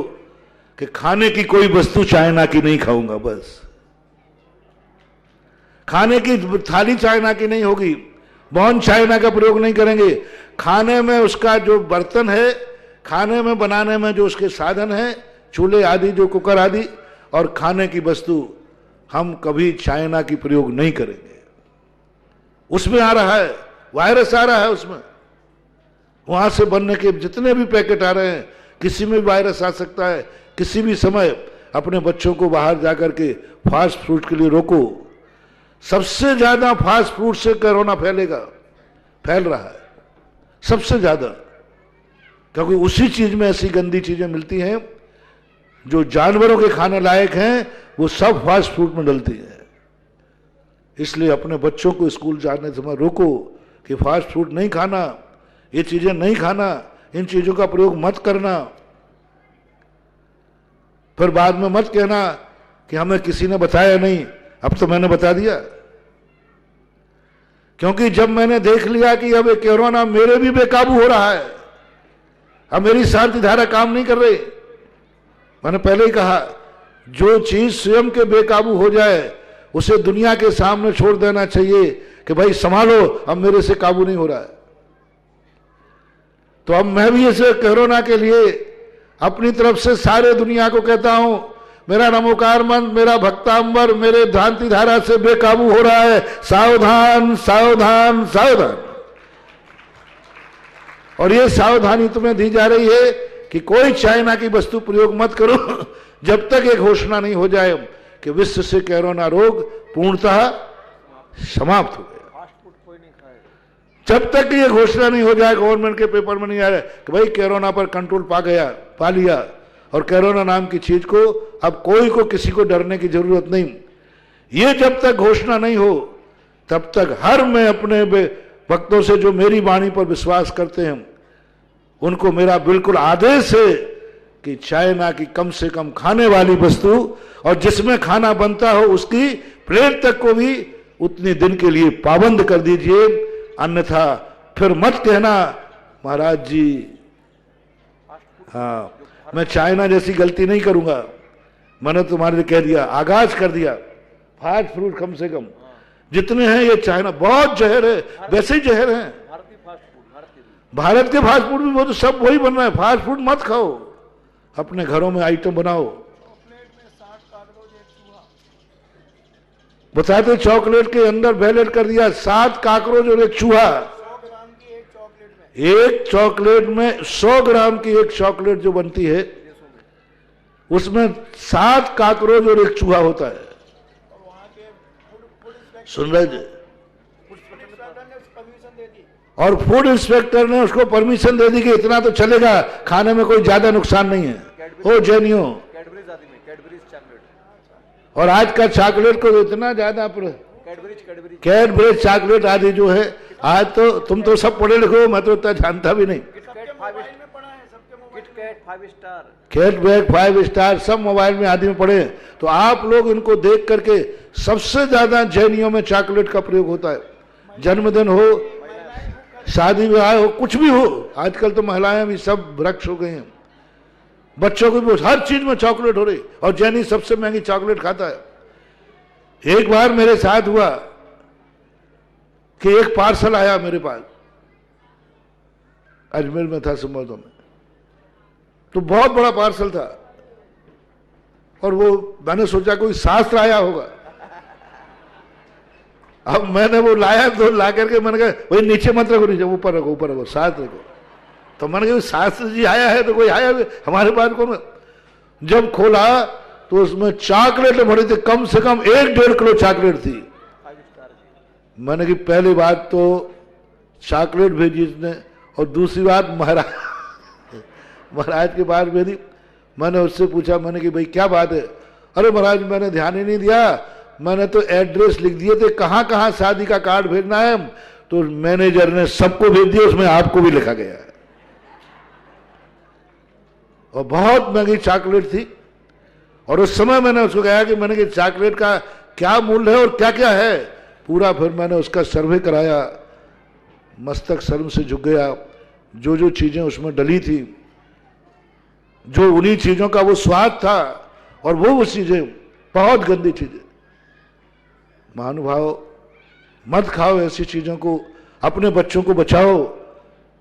कि खाने की कोई वस्तु चाइना की नहीं खाऊंगा, बस खाने की थाली चाइना की नहीं होगी, बॉन चाइना का प्रयोग नहीं करेंगे। खाने में उसका जो बर्तन है, खाने में बनाने में जो उसके साधन है, चूल्हे आदि, जो कुकर आदि, और खाने की वस्तु हम कभी चाइना की प्रयोग नहीं करेंगे। उसमें आ रहा है वायरस, आ रहा है उसमें, वहां से बनने के जितने भी पैकेट आ रहे हैं, किसी में भी वायरस आ सकता है। किसी भी समय अपने बच्चों को बाहर जाकर के फास्ट फूड के लिए रोको। सबसे ज्यादा फास्ट फूड से कोरोना फैल रहा है सबसे ज्यादा, क्योंकि उसी चीज में ऐसी गंदी चीजें मिलती हैं जो जानवरों के खाने लायक हैं, वो सब फास्ट फूड में डलती है। इसलिए अपने बच्चों को स्कूल जाने समय रोको कि फास्ट फूड नहीं खाना, ये चीजें नहीं खाना, इन चीजों का प्रयोग मत करना। फिर बाद में मत कहना कि हमें किसी ने बताया नहीं, अब तो मैंने बता दिया। क्योंकि जब मैंने देख लिया कि अब ये कोरोना मेरे भी बेकाबू हो रहा है, अब मेरी शांति धारा काम नहीं कर रही, मैंने पहले ही कहा जो चीज स्वयं के बेकाबू हो जाए उसे दुनिया के सामने छोड़ देना चाहिए कि भाई संभालो, अब मेरे से काबू नहीं हो रहा है। तो अब मैं भी इस कोरोना के लिए अपनी तरफ से सारे दुनिया को कहता हूं, मेरा नमोकार मंत्र, मेरा भक्तांबर मेरे भ्रांति धारा से बेकाबू हो रहा है, सावधान सावधान सावधान। और ये सावधानी तुम्हें दी जा रही है कि कोई चाइना की वस्तु प्रयोग मत करो जब तक एक घोषणा नहीं हो जाए कि विश्व से कोरोना रोग पूर्णतः समाप्त हो गया। जब तक ये घोषणा नहीं हो जाए, गवर्नमेंट के पेपर में नहीं आ रहा कि भाई कोरोना पर कंट्रोल पा लिया और कोरोना नाम की चीज को अब कोई को किसी को डरने की जरूरत नहीं, ये जब तक घोषणा नहीं हो तब तक मैं अपने भक्तों से जो मेरी वाणी पर विश्वास करते हैं उनको मेरा बिल्कुल आदेश है कि चाइना की कम से कम खाने वाली वस्तु और जिसमें खाना बनता हो उसकी प्लेट तक को भी उतने दिन के लिए पाबंद कर दीजिए, अन्यथा फिर मत कहना महाराज जी हाँ मैं चाइना जैसी गलती नहीं करूंगा। मैंने तुम्हारे लिए कह दिया, आगाज कर दिया, फास्ट फूड कम से कम जितने हैं ये चाइना बहुत जहर है, वैसे ही जहर है। भारत के फास्ट फूड भी वो तो सब वही बन रहा है। फास्ट फूड मत खाओ, अपने घरों में आइटम बनाओ। बताते चॉकलेट के अंदर बैलेट कर दिया 7 काकरोच और 1 चूहा। एक चॉकलेट में 100 ग्राम की एक चॉकलेट जो बनती है उसमें 7 काकरोच और 1 चूहा होता है। सुन रहे थे? और फूड इंस्पेक्टर ने उसको परमिशन दे दी कि इतना तो चलेगा, खाने में कोई ज्यादा नुकसान नहीं है। ओ जैनियो, और आज का चॉकलेट को इतना ज्यादा कैडबरीज चॉकलेट आदि जो है, आज तो तुम तो सब पढ़े लिखे हो, मैं तो इतना जानता भी नहीं। कैटबैग 5 स्टार सब मोबाइल में आदि में पढ़े। तो आप लोग इनको देख करके सबसे ज्यादा जैनियों में चॉकलेट का प्रयोग होता है। जन्मदिन हो, शादी विवाह हो, कुछ भी हो, आजकल तो महिलाएं भी सब वृक्ष हो गई हैं, बच्चों को भी हर चीज में चॉकलेट हो रही, और जैनी सबसे महंगी चॉकलेट खाता है। एक बार मेरे साथ हुआ कि एक पार्सल आया मेरे पास, अजमेर में था संभवतः में, तो बहुत बड़ा पार्सल था, और वो मैंने सोचा कोई शास्त्र आया होगा। अब मैंने वो लाया तो ला करके मैंने कहा वही नीचे मत रखो, नीचे ऊपर रखो, ऊपर रखो, शास्त्र रखो। तो मैंने कहा शास्त्र जी आया है तो कोई आया हमारे पास कौन। जब खोला तो उसमें चॉकलेट भरी थी, कम से कम 1-1.5 किलो चॉकलेट थी। मैंने कि पहली बात तो चॉकलेट भेजी इसने, और दूसरी बात महाराज के पास भेजी। मैंने उससे पूछा, मैंने कि भाई क्या बात है? अरे महाराज मैंने ध्यान ही नहीं दिया, मैंने तो एड्रेस लिख दिए थे कहाँ कहाँ शादी का कार्ड भेजना है, तो मैनेजर ने सबको भेज दिया, उसमें आपको भी लिखा गया है। और बहुत महंगी चॉकलेट थी, और उस समय मैंने उसको कहा कि मैंने कि चॉकलेट का क्या मूल्य है और क्या क्या है पूरा। फिर मैंने उसका सर्वे कराया, मस्तक शर्म से झुक गया। जो जो चीजें उसमें डली थी, जो उन्हीं चीजों का वो स्वाद था, और वो चीजें बहुत गंदी चीजें। महानुभाव मत खाओ ऐसी चीजों को, अपने बच्चों को बचाओ,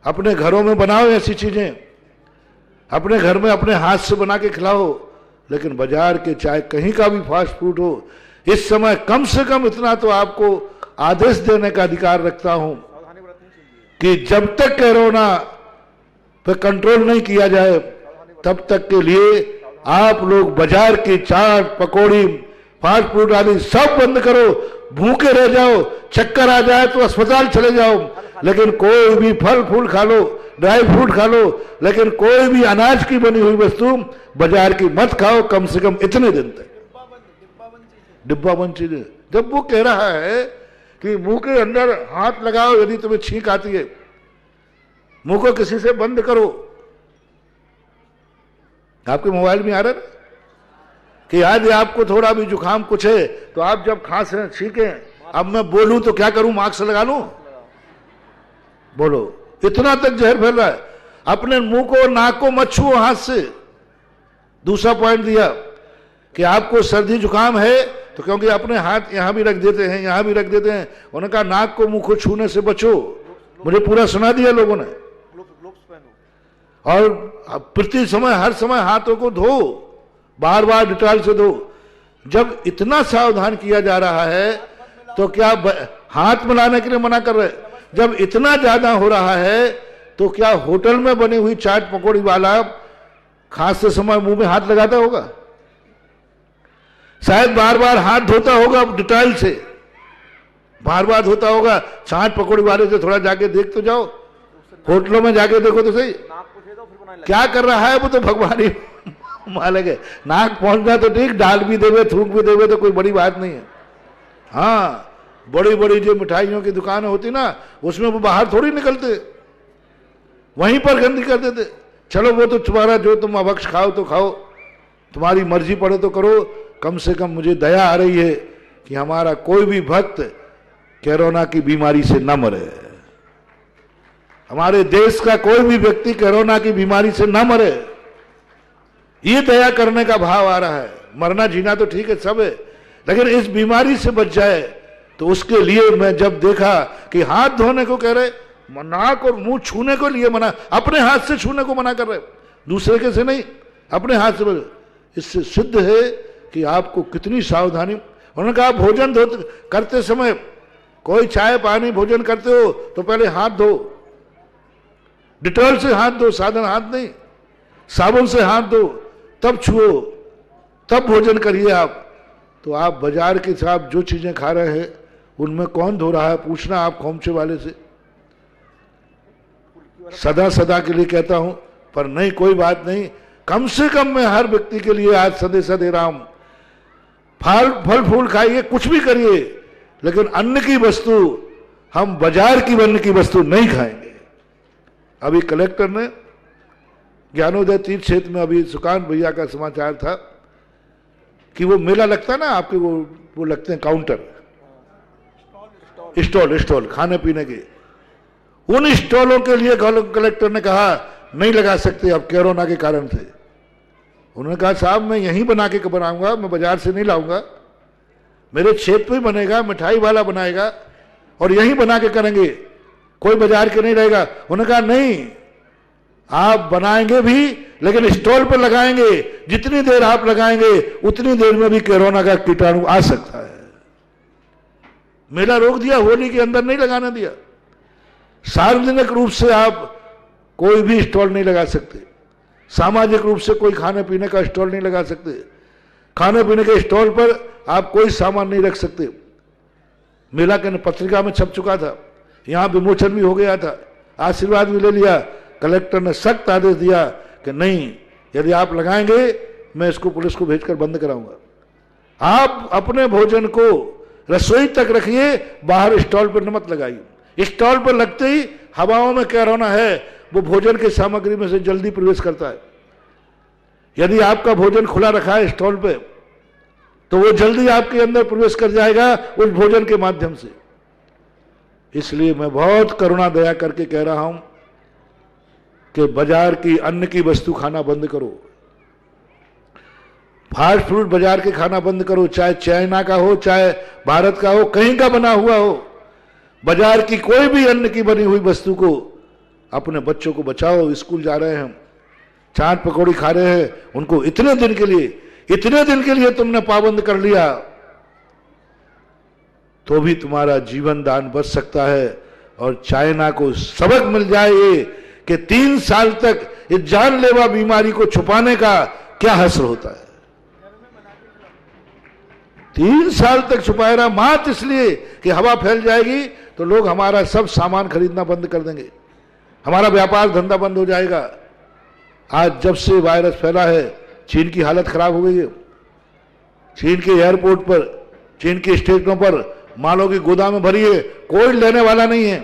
अपने घरों में बनाओ ऐसी चीजें, अपने घर में अपने हाथ से बना के खिलाओ। लेकिन बाजार के चाहे कहीं का भी फास्ट फूड हो, इस समय कम से कम इतना तो आपको आदेश देने का अधिकार रखता हूं कि जब तक कोरोना पे कंट्रोल नहीं किया जाए तब तक के लिए आप लोग बाजार की चाट पकौड़ी फास्ट फूड आदि सब बंद करो, भूखे रह जाओ, चक्कर आ जाए तो अस्पताल चले जाओ, लेकिन कोई भी फल फूल खा लो, ड्राई फ्रूट खा लो, लेकिन कोई भी अनाज की बनी हुई वस्तु बाजार की मत खाओ, कम से कम इतने दिन तक। डिब्बा बंद चीजें, जब वो कह रहा है कि मुंह के अंदर हाथ लगाओ यदि तुम्हें छींक आती है, मुंह को किसी से बंद करो। आपके मोबाइल में आ रहा है ना कि यदि आपको थोड़ा भी जुकाम कुछ है तो आप जब खांसे छींके, अब मैं बोलूं तो क्या करूं, मास्क लगा लूं? बोलो, इतना तक जहर फैल रहा है। अपने मुंह को नाक को मत छुओ हाथ से। दूसरा पॉइंट दिया कि आपको सर्दी जुकाम है तो क्योंकि अपने हाथ यहां भी रख देते हैं, यहां भी रख देते हैं, उन्होंने कहा नाक को मुंह को छूने से बचो। मुझे पूरा सुना दिया लोगों ने। और प्रति समय हर समय हाथों को धो, बार बार डिटॉल से धो। जब इतना सावधान किया जा रहा है तो क्या हाथ मिलाने के लिए मना कर रहे? जब इतना ज्यादा हो रहा है तो क्या होटल में बनी हुई चाट पकौड़ी वाला खांसते समय मुंह में हाथ लगाता होगा? शायद बार बार हाथ धोता होगा डिटॉल से, बार बार धोता होगा। चाट पकौड़ी वाले से थोड़ा जाके देख तो जाओ, होटलों में जाके देखो तो सही क्या कर रहा है वो तो भगवान ही मालिक है। नाक पहुंचना तो ठीक, डाल भी देवे थूक भी देवे तो कोई बड़ी बात नहीं है। हाँ, बड़ी बड़ी जो मिठाइयों की दुकानें होती ना, उसमें वो बाहर थोड़ी निकलते, वहीं पर गंदी कर देते। चलो वो तो तुम्हारा, जो तुम अवक्ष खाओ तो खाओ, तुम्हारी मर्जी पड़े तो करो। कम से कम मुझे दया आ रही है कि हमारा कोई भी भक्त कोरोना की बीमारी से न मरे, हमारे देश का कोई भी व्यक्ति कोरोना की बीमारी से न मरे। ये दया करने का भाव आ रहा है। मरना जीना तो ठीक है सब है, लेकिन इस बीमारी से बच जाए तो उसके लिए मैं जब देखा कि हाथ धोने को कह रहे, नाक और मुंह छूने को लिए मना, अपने हाथ से छूने को मना कर रहे, दूसरे के से नहीं, अपने हाथ से। इससे सिद्ध है कि आपको कितनी सावधानी। उन्होंने कहा भोजन करते समय कोई चाय पानी भोजन करते हो तो पहले हाथ धो, डिटॉल से हाथ धो, साधारण हाथ नहीं, साबुन से हाथ धो, तब छुओ, तब भोजन करिए आप। तो आप बाजार के साथ जो चीजें खा रहे हैं उनमें कौन धो रहा है, पूछना आप खोमचे वाले से। सदा सदा के लिए कहता हूं, पर नहीं कोई बात नहीं, कम से कम मैं हर व्यक्ति के लिए आज संदेशा दे रहा हूं, फल फूल खाइए, कुछ भी करिए, लेकिन अन्न की वस्तु, हम बाजार की अन्न की वस्तु नहीं खाएंगे। अभी कलेक्टर ने ज्ञानोदय तीर्थ क्षेत्र में, अभी सुकांत भैया का समाचार था कि वो मेला लगता है ना आपके, वो लगते हैं काउंटर, स्टॉल खाने पीने के, उन स्टॉलों के लिए कलेक्टर ने कहा नहीं लगा सकते अब कोरोना के कारण से। उन्होंने कहा साहब मैं यहीं बना के बनाऊंगा, मैं बाजार से नहीं लाऊंगा, मेरे क्षेत्र में बनेगा, मिठाई वाला बनाएगा और यहीं बना के करेंगे, कोई बाजार के नहीं रहेगा। उन्होंने कहा नहीं, आप बनाएंगे भी लेकिन स्टॉल पर लगाएंगे, जितनी देर आप लगाएंगे उतनी देर में भी कोरोना का कीटाणु आ सकता है। मेला रोक दिया, होली के अंदर नहीं लगाने दिया। सार्वजनिक रूप से आप कोई भी स्टॉल नहीं लगा सकते, सामाजिक रूप से कोई खाने पीने का स्टॉल नहीं लगा सकते, खाने पीने के स्टॉल पर आप कोई सामान नहीं रख सकते। मेला के पत्रिका में छप चुका था, यहां विमोचन भी हो गया था, आशीर्वाद भी ले लिया। कलेक्टर ने सख्त आदेश दिया कि नहीं, यदि आप लगाएंगे मैं इसको पुलिस को भेजकर बंद कराऊंगा। आप अपने भोजन को रसोई तक रखिए, बाहर स्टॉल पर मत लगाइए। स्टॉल पर लगते ही हवाओं में कोरोना है, वो भोजन की सामग्री में से जल्दी प्रवेश करता है। यदि आपका भोजन खुला रखा है स्टॉल पे तो वो जल्दी आपके अंदर प्रवेश कर जाएगा उस भोजन के माध्यम से। इसलिए मैं बहुत करुणा दया करके कह रहा हूं कि बाजार की अन्न की वस्तु खाना बंद करो, फास्ट फूड बाजार के खाना बंद करो, चाहे चाइना का हो, चाहे भारत का हो, कहीं का बना हुआ हो। बाजार की कोई भी अन्न की बनी हुई वस्तु को, अपने बच्चों को बचाओ, स्कूल जा रहे हैं, चाट पकौड़ी खा रहे हैं, उनको इतने दिन के लिए तुमने पाबंद कर लिया तो भी तुम्हारा जीवन दान बच सकता है। और चाइना को सबक मिल जाए ये कि 3 साल तक इस जानलेवा बीमारी को छुपाने का क्या हश्र होता है। 3 साल तक छुपाया रहा, मात्र इसलिए कि हवा फैल जाएगी तो लोग हमारा सब सामान खरीदना बंद कर देंगे, हमारा व्यापार धंधा बंद हो जाएगा। आज जब से वायरस फैला है, चीन की हालत खराब हो गई है। चीन के एयरपोर्ट पर, चीन के स्टेशनों पर मालों की गोदामें भरी है, कोई लेने वाला नहीं है।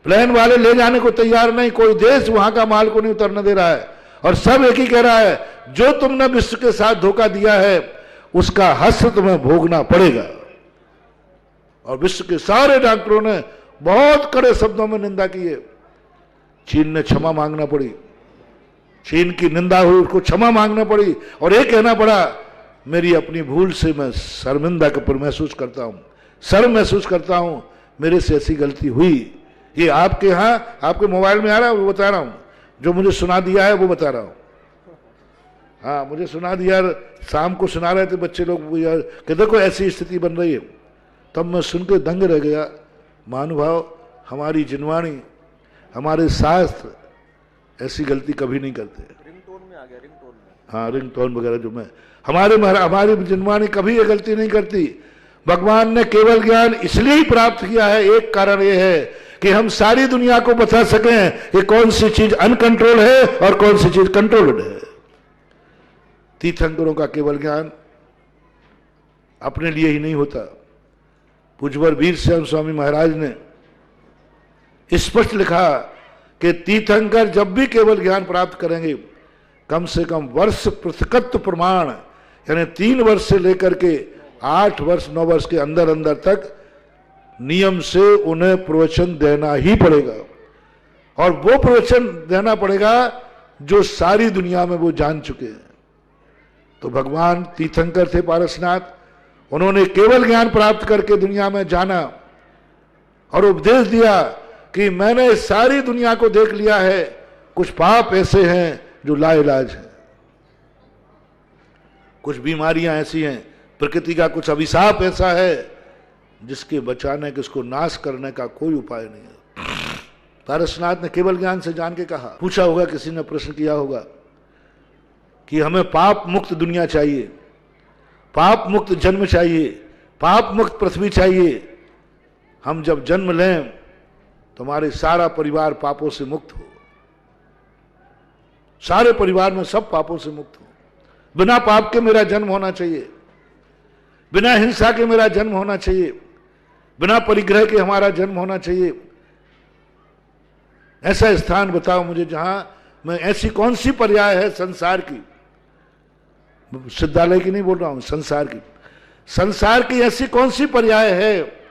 प्लेन वाले ले जाने को तैयार नहीं, कोई देश वहां का माल को नहीं उतरने दे रहा है। और सब एक ही कह रहा है, जो तुमने विश्व के साथ धोखा दिया है उसका हश्र तुम्हें भोगना पड़ेगा। और विश्व के सारे डॉक्टरों ने बहुत कड़े शब्दों में निंदा की है। चीन ने क्षमा मांगना पड़ी, चीन की निंदा हुई, उसको क्षमा मांगना पड़ी और ये कहना पड़ा, मेरी अपनी भूल से मैं शर्मिंदा पर महसूस करता हूं, शर्म महसूस करता हूं, मेरे से ऐसी गलती हुई। ये आपके यहाँ आपके मोबाइल में आ रहा है, वो बता रहा हूं, जो मुझे सुना दिया है वो बता रहा हूं। हाँ, मुझे सुना दिया, शाम को सुना रहे थे बच्चे लोग यार कि देखो ऐसी स्थिति बन रही है। तब मैं सुनकर दंग रह गया। महानुभाव, हमारी जिनवाणी, हमारे शास्त्र ऐसी गलती कभी नहीं करते। रिंगटोन में आ गया, रिंगटोन में। हाँ, रिंगटोन वगैरह जो मैं हमारी जिनवाणी कभी ये गलती नहीं करती। भगवान ने केवल ज्ञान इसलिए ही प्राप्त किया है, एक कारण ये है कि हम सारी दुनिया को बता सकें कि कौन सी चीज अनकंट्रोल है और कौन सी चीज कंट्रोल्ड है। तीर्थंकरों का केवल ज्ञान अपने लिए ही नहीं होता। पूज्यवर वीर सिंह स्वामी महाराज ने स्पष्ट लिखा कि तीर्थंकर जब भी केवल ज्ञान प्राप्त करेंगे, कम से कम वर्ष पृथकत्व प्रमाण, यानी 3 वर्ष से लेकर के 8 वर्ष 9 वर्ष के अंदर अंदर तक नियम से उन्हें प्रवचन देना ही पड़ेगा। और वो प्रवचन देना पड़ेगा जो सारी दुनिया में वो जान चुके हैं। तो भगवान तीर्थंकर थे पारसनाथ, उन्होंने केवल ज्ञान प्राप्त करके दुनिया में जाना और उपदेश दिया कि मैंने सारी दुनिया को देख लिया है, कुछ पाप ऐसे हैं जो लाइलाज हैं, कुछ बीमारियां ऐसी हैं, प्रकृति का कुछ अभिशाप ऐसा है जिसके बचाने के, उसको नाश करने का कोई उपाय नहीं है। पारसनाथ ने केवल ज्ञान से जान के कहा। पूछा होगा, किसी ने प्रश्न किया होगा कि हमें पाप मुक्त दुनिया चाहिए, पाप मुक्त जन्म चाहिए, पाप मुक्त पृथ्वी चाहिए। हम जब जन्म लें तो हमारे सारा परिवार पापों से मुक्त हो, सारे परिवार में सब पापों से मुक्त हो। बिना पाप के मेरा जन्म होना चाहिए, बिना हिंसा के मेरा जन्म होना चाहिए, बिना परिग्रह के हमारा जन्म होना चाहिए। ऐसा स्थान बताओ मुझे जहां मैं, ऐसी कौन सी पर्याय है संसार की, सिद्धालय की नहीं बोल रहा हूं, संसार की, संसार की ऐसी कौन सी पर्याय है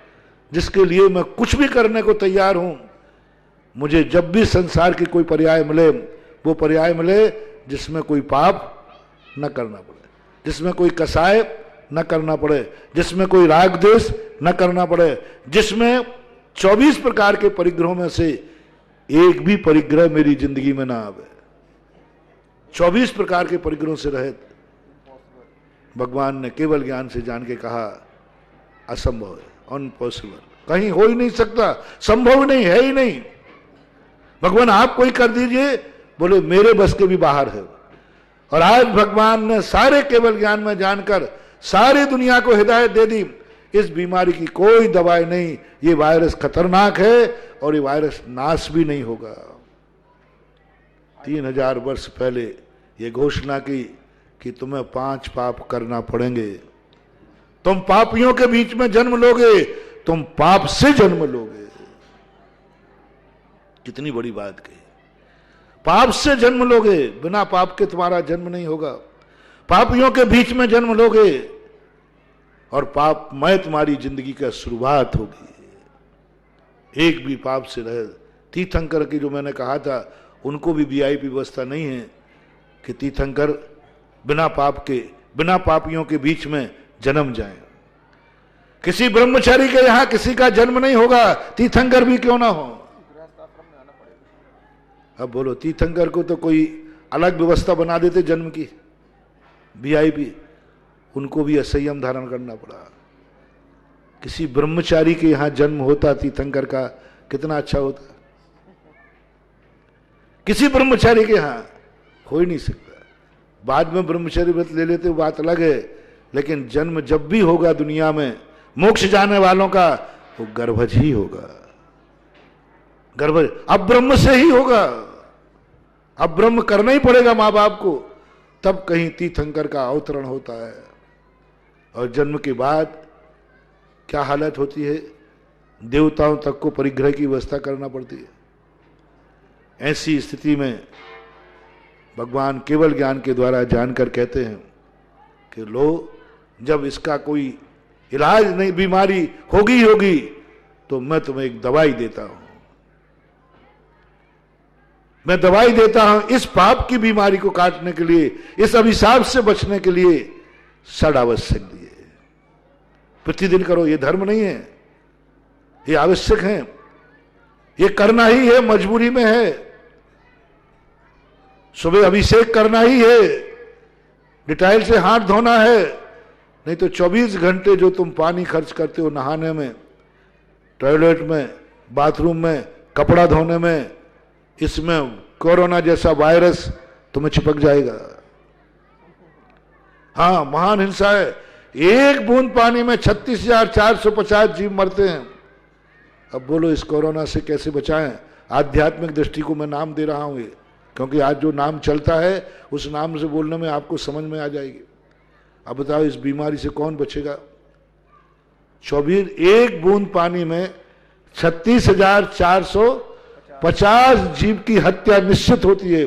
जिसके लिए मैं कुछ भी करने को तैयार हूं। मुझे जब भी संसार की कोई पर्याय मिले, वो पर्याय मिले जिसमें कोई पाप न करना पड़े, जिसमें कोई कसाय न करना पड़े, जिसमें कोई राग द्वेष न करना पड़े, जिसमें 24 प्रकार के परिग्रहों में से एक भी परिग्रह मेरी जिंदगी में ना आवे, 24 प्रकार के परिग्रहों से रहित। भगवान ने केवल ज्ञान से जान के कहा असंभव है, अनपॉसिबल, कहीं हो ही नहीं सकता, संभव नहीं है ही नहीं। भगवान आप कोई कर दीजिए, बोले मेरे बस के भी बाहर है। और आज भगवान ने सारे केवल ज्ञान में जानकर सारी दुनिया को हिदायत दे दी, इस बीमारी की कोई दवाई नहीं, ये वायरस खतरनाक है और ये वायरस नाश भी नहीं होगा। 3000 वर्ष पहले ये घोषणा की कि तुम्हें 5 पाप करना पड़ेंगे, तुम पापियों के बीच में जन्म लोगे, तुम पाप से जन्म लोगे। कितनी बड़ी बात कही, पाप से जन्म लोगे, बिना पाप के तुम्हारा जन्म नहीं होगा, पापियों के बीच में जन्म लोगे और पापमय तुम्हारी जिंदगी का शुरुआत होगी। एक भी पाप से रहे। तीर्थंकर की जो मैंने कहा था, उनको भी वीआईपी व्यवस्था नहीं है कि तीर्थंकर बिना पाप के, बिना पापियों के बीच में जन्म जाए। किसी ब्रह्मचारी के यहां किसी का जन्म नहीं होगा, तीर्थंकर भी क्यों ना हो। अब बोलो, तीर्थंकर को तो कोई अलग व्यवस्था बना देते जन्म की, वीआईपी, उनको भी असंयम धारण करना पड़ा। किसी ब्रह्मचारी के यहां जन्म होता तीर्थंकर का, कितना अच्छा होता। किसी ब्रह्मचारी के यहां हो ही नहीं सकता। बाद में ब्रह्मचारी व्रत ले लेते बात अलग है, लेकिन जन्म जब भी होगा दुनिया में मोक्ष जाने वालों का, वो गर्भज ही होगा। गर्भज अब ब्रह्म से ही होगा। अब ब्रह्म करना ही पड़ेगा मां बाप को, तब कहीं तीर्थंकर का अवतरण होता है। और जन्म के बाद क्या हालत होती है, देवताओं तक को परिग्रह की व्यवस्था करना पड़ती है। ऐसी स्थिति में भगवान केवल ज्ञान के द्वारा जानकर कहते हैं कि लो, जब इसका कोई इलाज नहीं, बीमारी होगी तो मैं तुम्हें एक दवाई देता हूं। मैं दवाई देता हूं इस पाप की बीमारी को काटने के लिए, इस अभिशाप से बचने के लिए षड आवश्यक दिए। प्रतिदिन करो, ये धर्म नहीं है, ये आवश्यक है, ये करना ही है, मजबूरी में है। सुबह अभिषेक करना ही है, डिटाइल से हाथ धोना है, नहीं तो 24 घंटे जो तुम पानी खर्च करते हो नहाने में, टॉयलेट में, बाथरूम में, कपड़ा धोने में, इसमें कोरोना जैसा वायरस तुम्हें चिपक जाएगा। हाँ, महान हिंसा है। एक बूंद पानी में 36,450 जीव मरते हैं। अब बोलो इस कोरोना से कैसे बचाएं? आध्यात्मिक दृष्टि को मैं नाम दे रहा हूं ये, क्योंकि आज जो नाम चलता है उस नाम से बोलने में आपको समझ में आ जाएगी। अब बताओ इस बीमारी से कौन बचेगा? 24 एक बूंद पानी में 36,450 जीव की हत्या निश्चित होती है।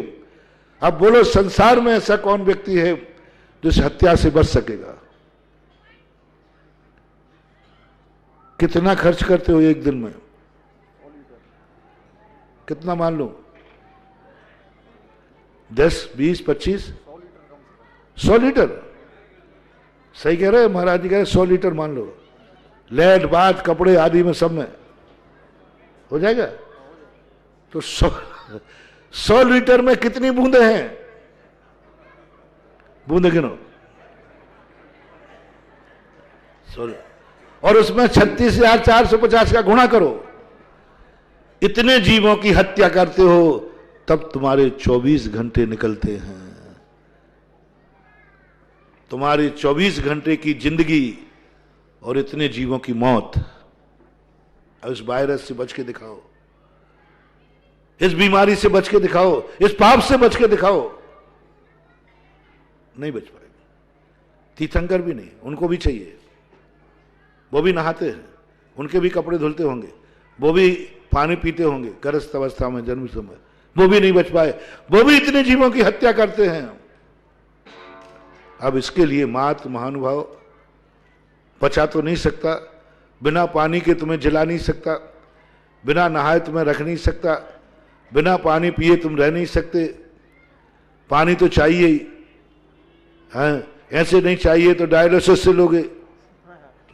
अब बोलो संसार में ऐसा कौन व्यक्ति है जो इस हत्या से बच सकेगा? कितना खर्च करते हो एक दिन में? कितना मान लो? 10, 20, 25, 100 लीटर। सही कह रहे हैं महाराज जी, कह रहे 100 लीटर मान लो। लेट बाथ कपड़े आदि में सब में हो जाएगा। तो 100 लीटर में कितनी बूंदे हैं? बूंदे गिनो। 100, और उसमें 36,450 का गुणा करो। इतने जीवों की हत्या करते हो, तब तुम्हारे 24 घंटे निकलते हैं। तुम्हारे 24 घंटे की जिंदगी और इतने जीवों की मौत। अब इस वायरस से बच के दिखाओ, इस बीमारी से बच के दिखाओ, इस पाप से बच के दिखाओ। नहीं बच पाएगा। तीर्थंकर भी नहीं, उनको भी चाहिए, वो भी नहाते हैं, उनके भी कपड़े धुलते होंगे, वो भी पानी पीते होंगे गृहस्थ अवस्था में, जन्म समय, वो भी नहीं बच पाए। वो भी इतने जीवों की हत्या करते हैं। अब इसके लिए मात महानुभाव बचा तो नहीं सकता, बिना पानी के तुम्हें जला नहीं सकता, बिना नहाए तुम्हें रख नहीं सकता, बिना पानी पिए तुम रह नहीं सकते। पानी तो चाहिए ही। हाँ, ऐसे नहीं चाहिए तो डायलिसिस से लोगे।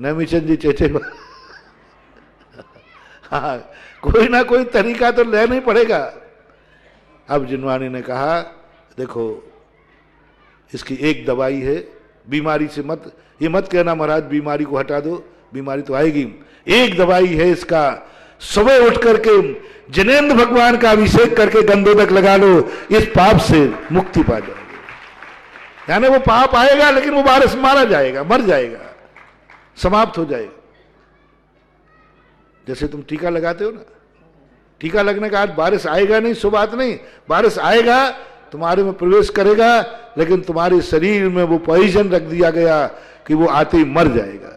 नमीचंद जी चेचे। हाँ, कोई ना कोई तरीका तो लेना ही पड़ेगा। अब जिनवानी ने कहा देखो इसकी एक दवाई है, बीमारी से मत, ये मत कहना महाराज बीमारी को हटा दो, बीमारी तो आएगी। एक दवाई है इसका, सुबह उठ करके जिनेंद्र भगवान का अभिषेक करके गंधोदक लगा लो, इस पाप से मुक्ति पा जाओगे। यानी वो पाप आएगा लेकिन वो वायरस मारा जाएगा, मर जाएगा, समाप्त हो जाएगा। जैसे तुम टीका लगाते हो ना, टीका लगने का आज वायरस आएगा नहीं, सो बात नहीं, वायरस आएगा, तुम्हारे में प्रवेश करेगा, लेकिन तुम्हारे शरीर में वो पॉइजन रख दिया गया कि वो आते ही मर जाएगा।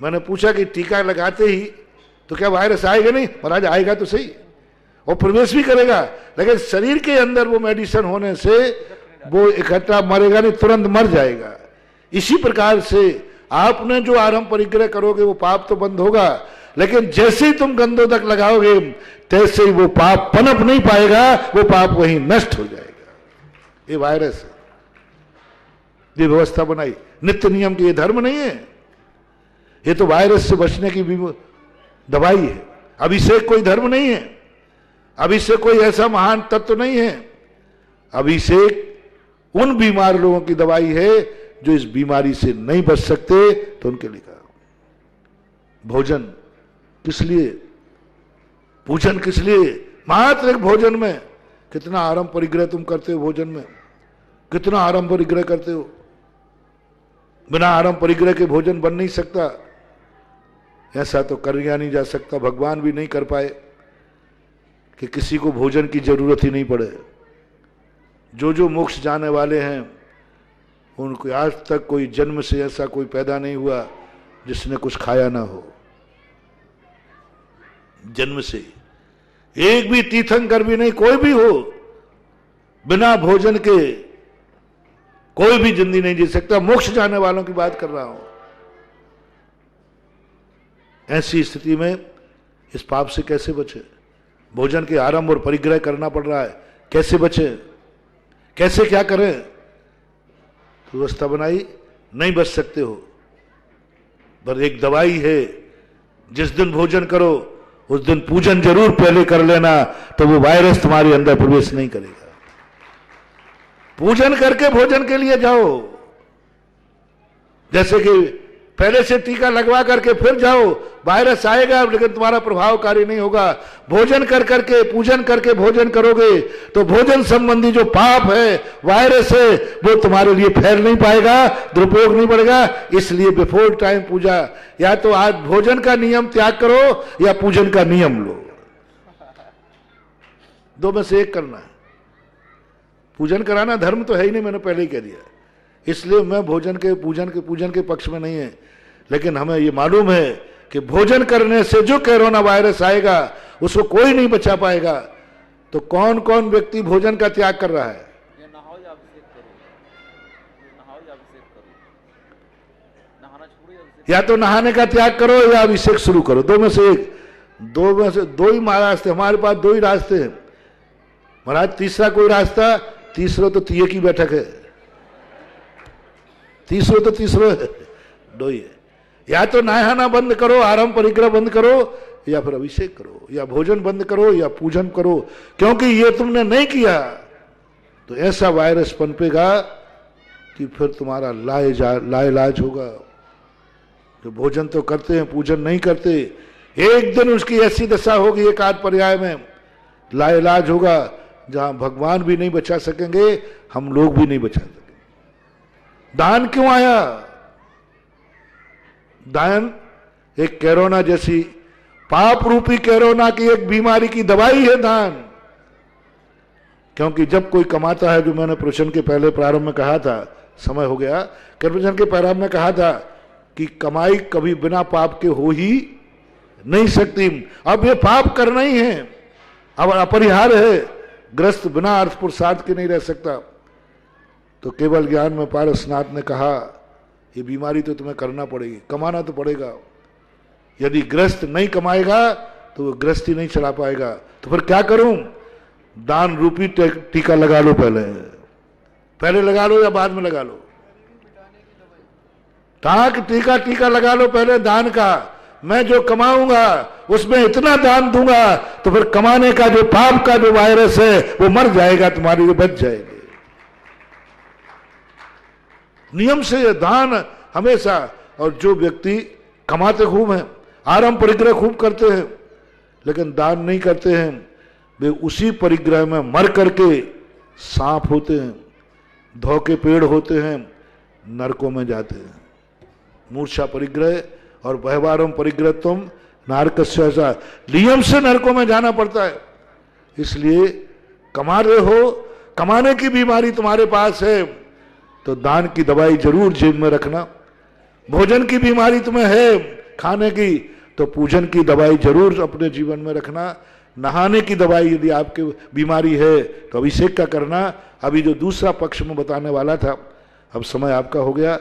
मैंने पूछा कि टीका लगाते ही तो क्या वायरस आएगा नहीं? महाराज आएगा तो सही, और प्रवेश भी करेगा, लेकिन शरीर के अंदर वो मेडिसिन होने से वो इकट्ठा मरेगा नहीं, तुरंत मर जाएगा। इसी प्रकार से आपने जो आरंभ परिग्रह करोगे वो पाप तो बंद होगा, लेकिन जैसे ही तुम गंधोदक लगाओगे तैसे ही वो पाप पनप नहीं पाएगा, वो पाप वहीं नष्ट हो जाएगा। ये वायरस है, ये व्यवस्था बनाई नित्य नियम की, ये धर्म नहीं है, ये तो वायरस से बचने की भी दवाई है। अभिषेक कोई धर्म नहीं है, अभिषेक कोई ऐसा महान तत्व नहीं है। अभिषेक उन बीमार लोगों की दवाई है जो इस बीमारी से नहीं बच सकते, तो उनके लिए कहा। भोजन किस लिए, पूजन किस लिए? मात्र एक भोजन में कितना आराम परिग्रह तुम करते हो भोजन में, कितना आराम परिग्रह करते हो। बिना आराम परिग्रह के भोजन बन नहीं सकता। ऐसा तो किया नहीं जा सकता, भगवान भी नहीं कर पाए कि किसी को भोजन की जरूरत ही नहीं पड़े। जो जो मोक्ष जाने वाले हैं उनको आज तक कोई जन्म से ऐसा कोई पैदा नहीं हुआ जिसने कुछ खाया ना हो। जन्म से एक भी तीर्थंकर भी नहीं, कोई भी हो, बिना भोजन के कोई भी जिंदगी नहीं जी सकता। मोक्ष जाने वालों की बात कर रहा हूं। ऐसी स्थिति में इस पाप से कैसे बचे? भोजन के आरंभ और परिग्रह करना पड़ रहा है, कैसे बचे, कैसे क्या करें? तो व्यवस्था बनाई, नहीं बच सकते हो। पर एक दवाई है, जिस दिन भोजन करो उस दिन पूजन जरूर पहले कर लेना, तो वो वायरस तुम्हारे अंदर प्रवेश नहीं करेगा। पूजन करके भोजन के लिए जाओ। जैसे कि पहले से टीका लगवा करके फिर जाओ, वायरस आएगा लेकिन तुम्हारा प्रभावकारी नहीं होगा। भोजन कर करके, पूजन करके भोजन करोगे तो भोजन संबंधी जो पाप है, वायरस है, वो तुम्हारे लिए फैल नहीं पाएगा, दुरुपयोग नहीं बढ़ेगा। इसलिए बिफोर टाइम पूजा, या तो आज भोजन का नियम त्याग करो या पूजन का नियम लो, दो में से एक करना है। पूजन कराना धर्म तो है ही नहीं, मैंने पहले ही कह दिया। इसलिए मैं भोजन के पूजन के पक्ष में नहीं है, लेकिन हमें ये मालूम है कि भोजन करने से जो कोरोना वायरस आएगा उसको कोई नहीं बचा पाएगा। तो कौन कौन व्यक्ति भोजन का त्याग कर रहा है? नहाओ या अभिषेक करो, नहाओ या अभिषेक करो, नहाना छोड़ो या अभिषेक। या तो नहाने का त्याग करो या अभिषेक शुरू करो, दो में से एक। दो ही रास्ते हमारे पास, दो ही रास्ते हैं महाराज। तीसरा कोई रास्ता? तीसरा तो तीये की बैठक है, तीसरा है, दो ही है। या तो नहाना बंद करो, आराम परिग्रह बंद करो, या फिर अभिषेक करो, या भोजन बंद करो, या पूजन करो। क्योंकि ये तुमने नहीं किया तो ऐसा वायरस पनपेगा कि फिर तुम्हारा लाइलाज होगा। जो भोजन तो करते हैं, पूजन नहीं करते, एक दिन उसकी ऐसी दशा होगी, एक आध पर्याय में लाइलाज होगा, जहां भगवान भी नहीं बचा सकेंगे, हम लोग भी नहीं बचा सकेंगे। दान क्यों आया? दान एक कोरोना जैसी पाप रूपी कोरोना की एक बीमारी की दवाई है दान। क्योंकि जब कोई कमाता है, जो मैंने प्रवचन के पहले प्रारंभ में कहा था, समय हो गया, प्रवचन के प्रारंभ में कहा था कि कमाई कभी बिना पाप के हो ही नहीं सकती। अब ये पाप करना ही है, अब अपरिहार्य है। ग्रस्त बिना अर्थ पुरुषार्थ के नहीं रह सकता। तो केवल ज्ञान में पारसनाथ ने कहा, ये बीमारी तो तुम्हें करना पड़ेगी, कमाना तो पड़ेगा। यदि ग्रस्त नहीं कमाएगा तो वो गृहस्थी नहीं चला पाएगा। तो फिर क्या करूं? दान रूपी टीका लगा लो, पहले लगा लो या बाद में लगा लो? टीका लगा लो पहले दान का। मैं जो कमाऊंगा उसमें इतना दान दूंगा, तो फिर कमाने का जो पाप का जो वायरस है वो मर जाएगा, तुम्हारी जो बच जाएगी। नियम से दान हमेशा। और जो व्यक्ति कमाते खूब हैं, आराम परिग्रह खूब करते हैं, लेकिन दान नहीं करते हैं, वे उसी परिग्रह में मर करके सांप होते हैं, धोखे पेड़ होते हैं, नरकों में जाते हैं। मूर्छा परिग्रह और व्यवहारम परिग्रह तुम नारकस्या, नियम से नरकों में जाना पड़ता है। इसलिए कमा रहे हो, कमाने की बीमारी तुम्हारे पास है, तो दान की दवाई जरूर जेब में रखना। भोजन की बीमारी तुम्हें है खाने की, तो पूजन की दवाई जरूर अपने जीवन में रखना। नहाने की दवाई यदि आपके बीमारी है तो अभिषेक का करना। अभी जो दूसरा पक्ष में बताने वाला था, अब समय आपका हो गया।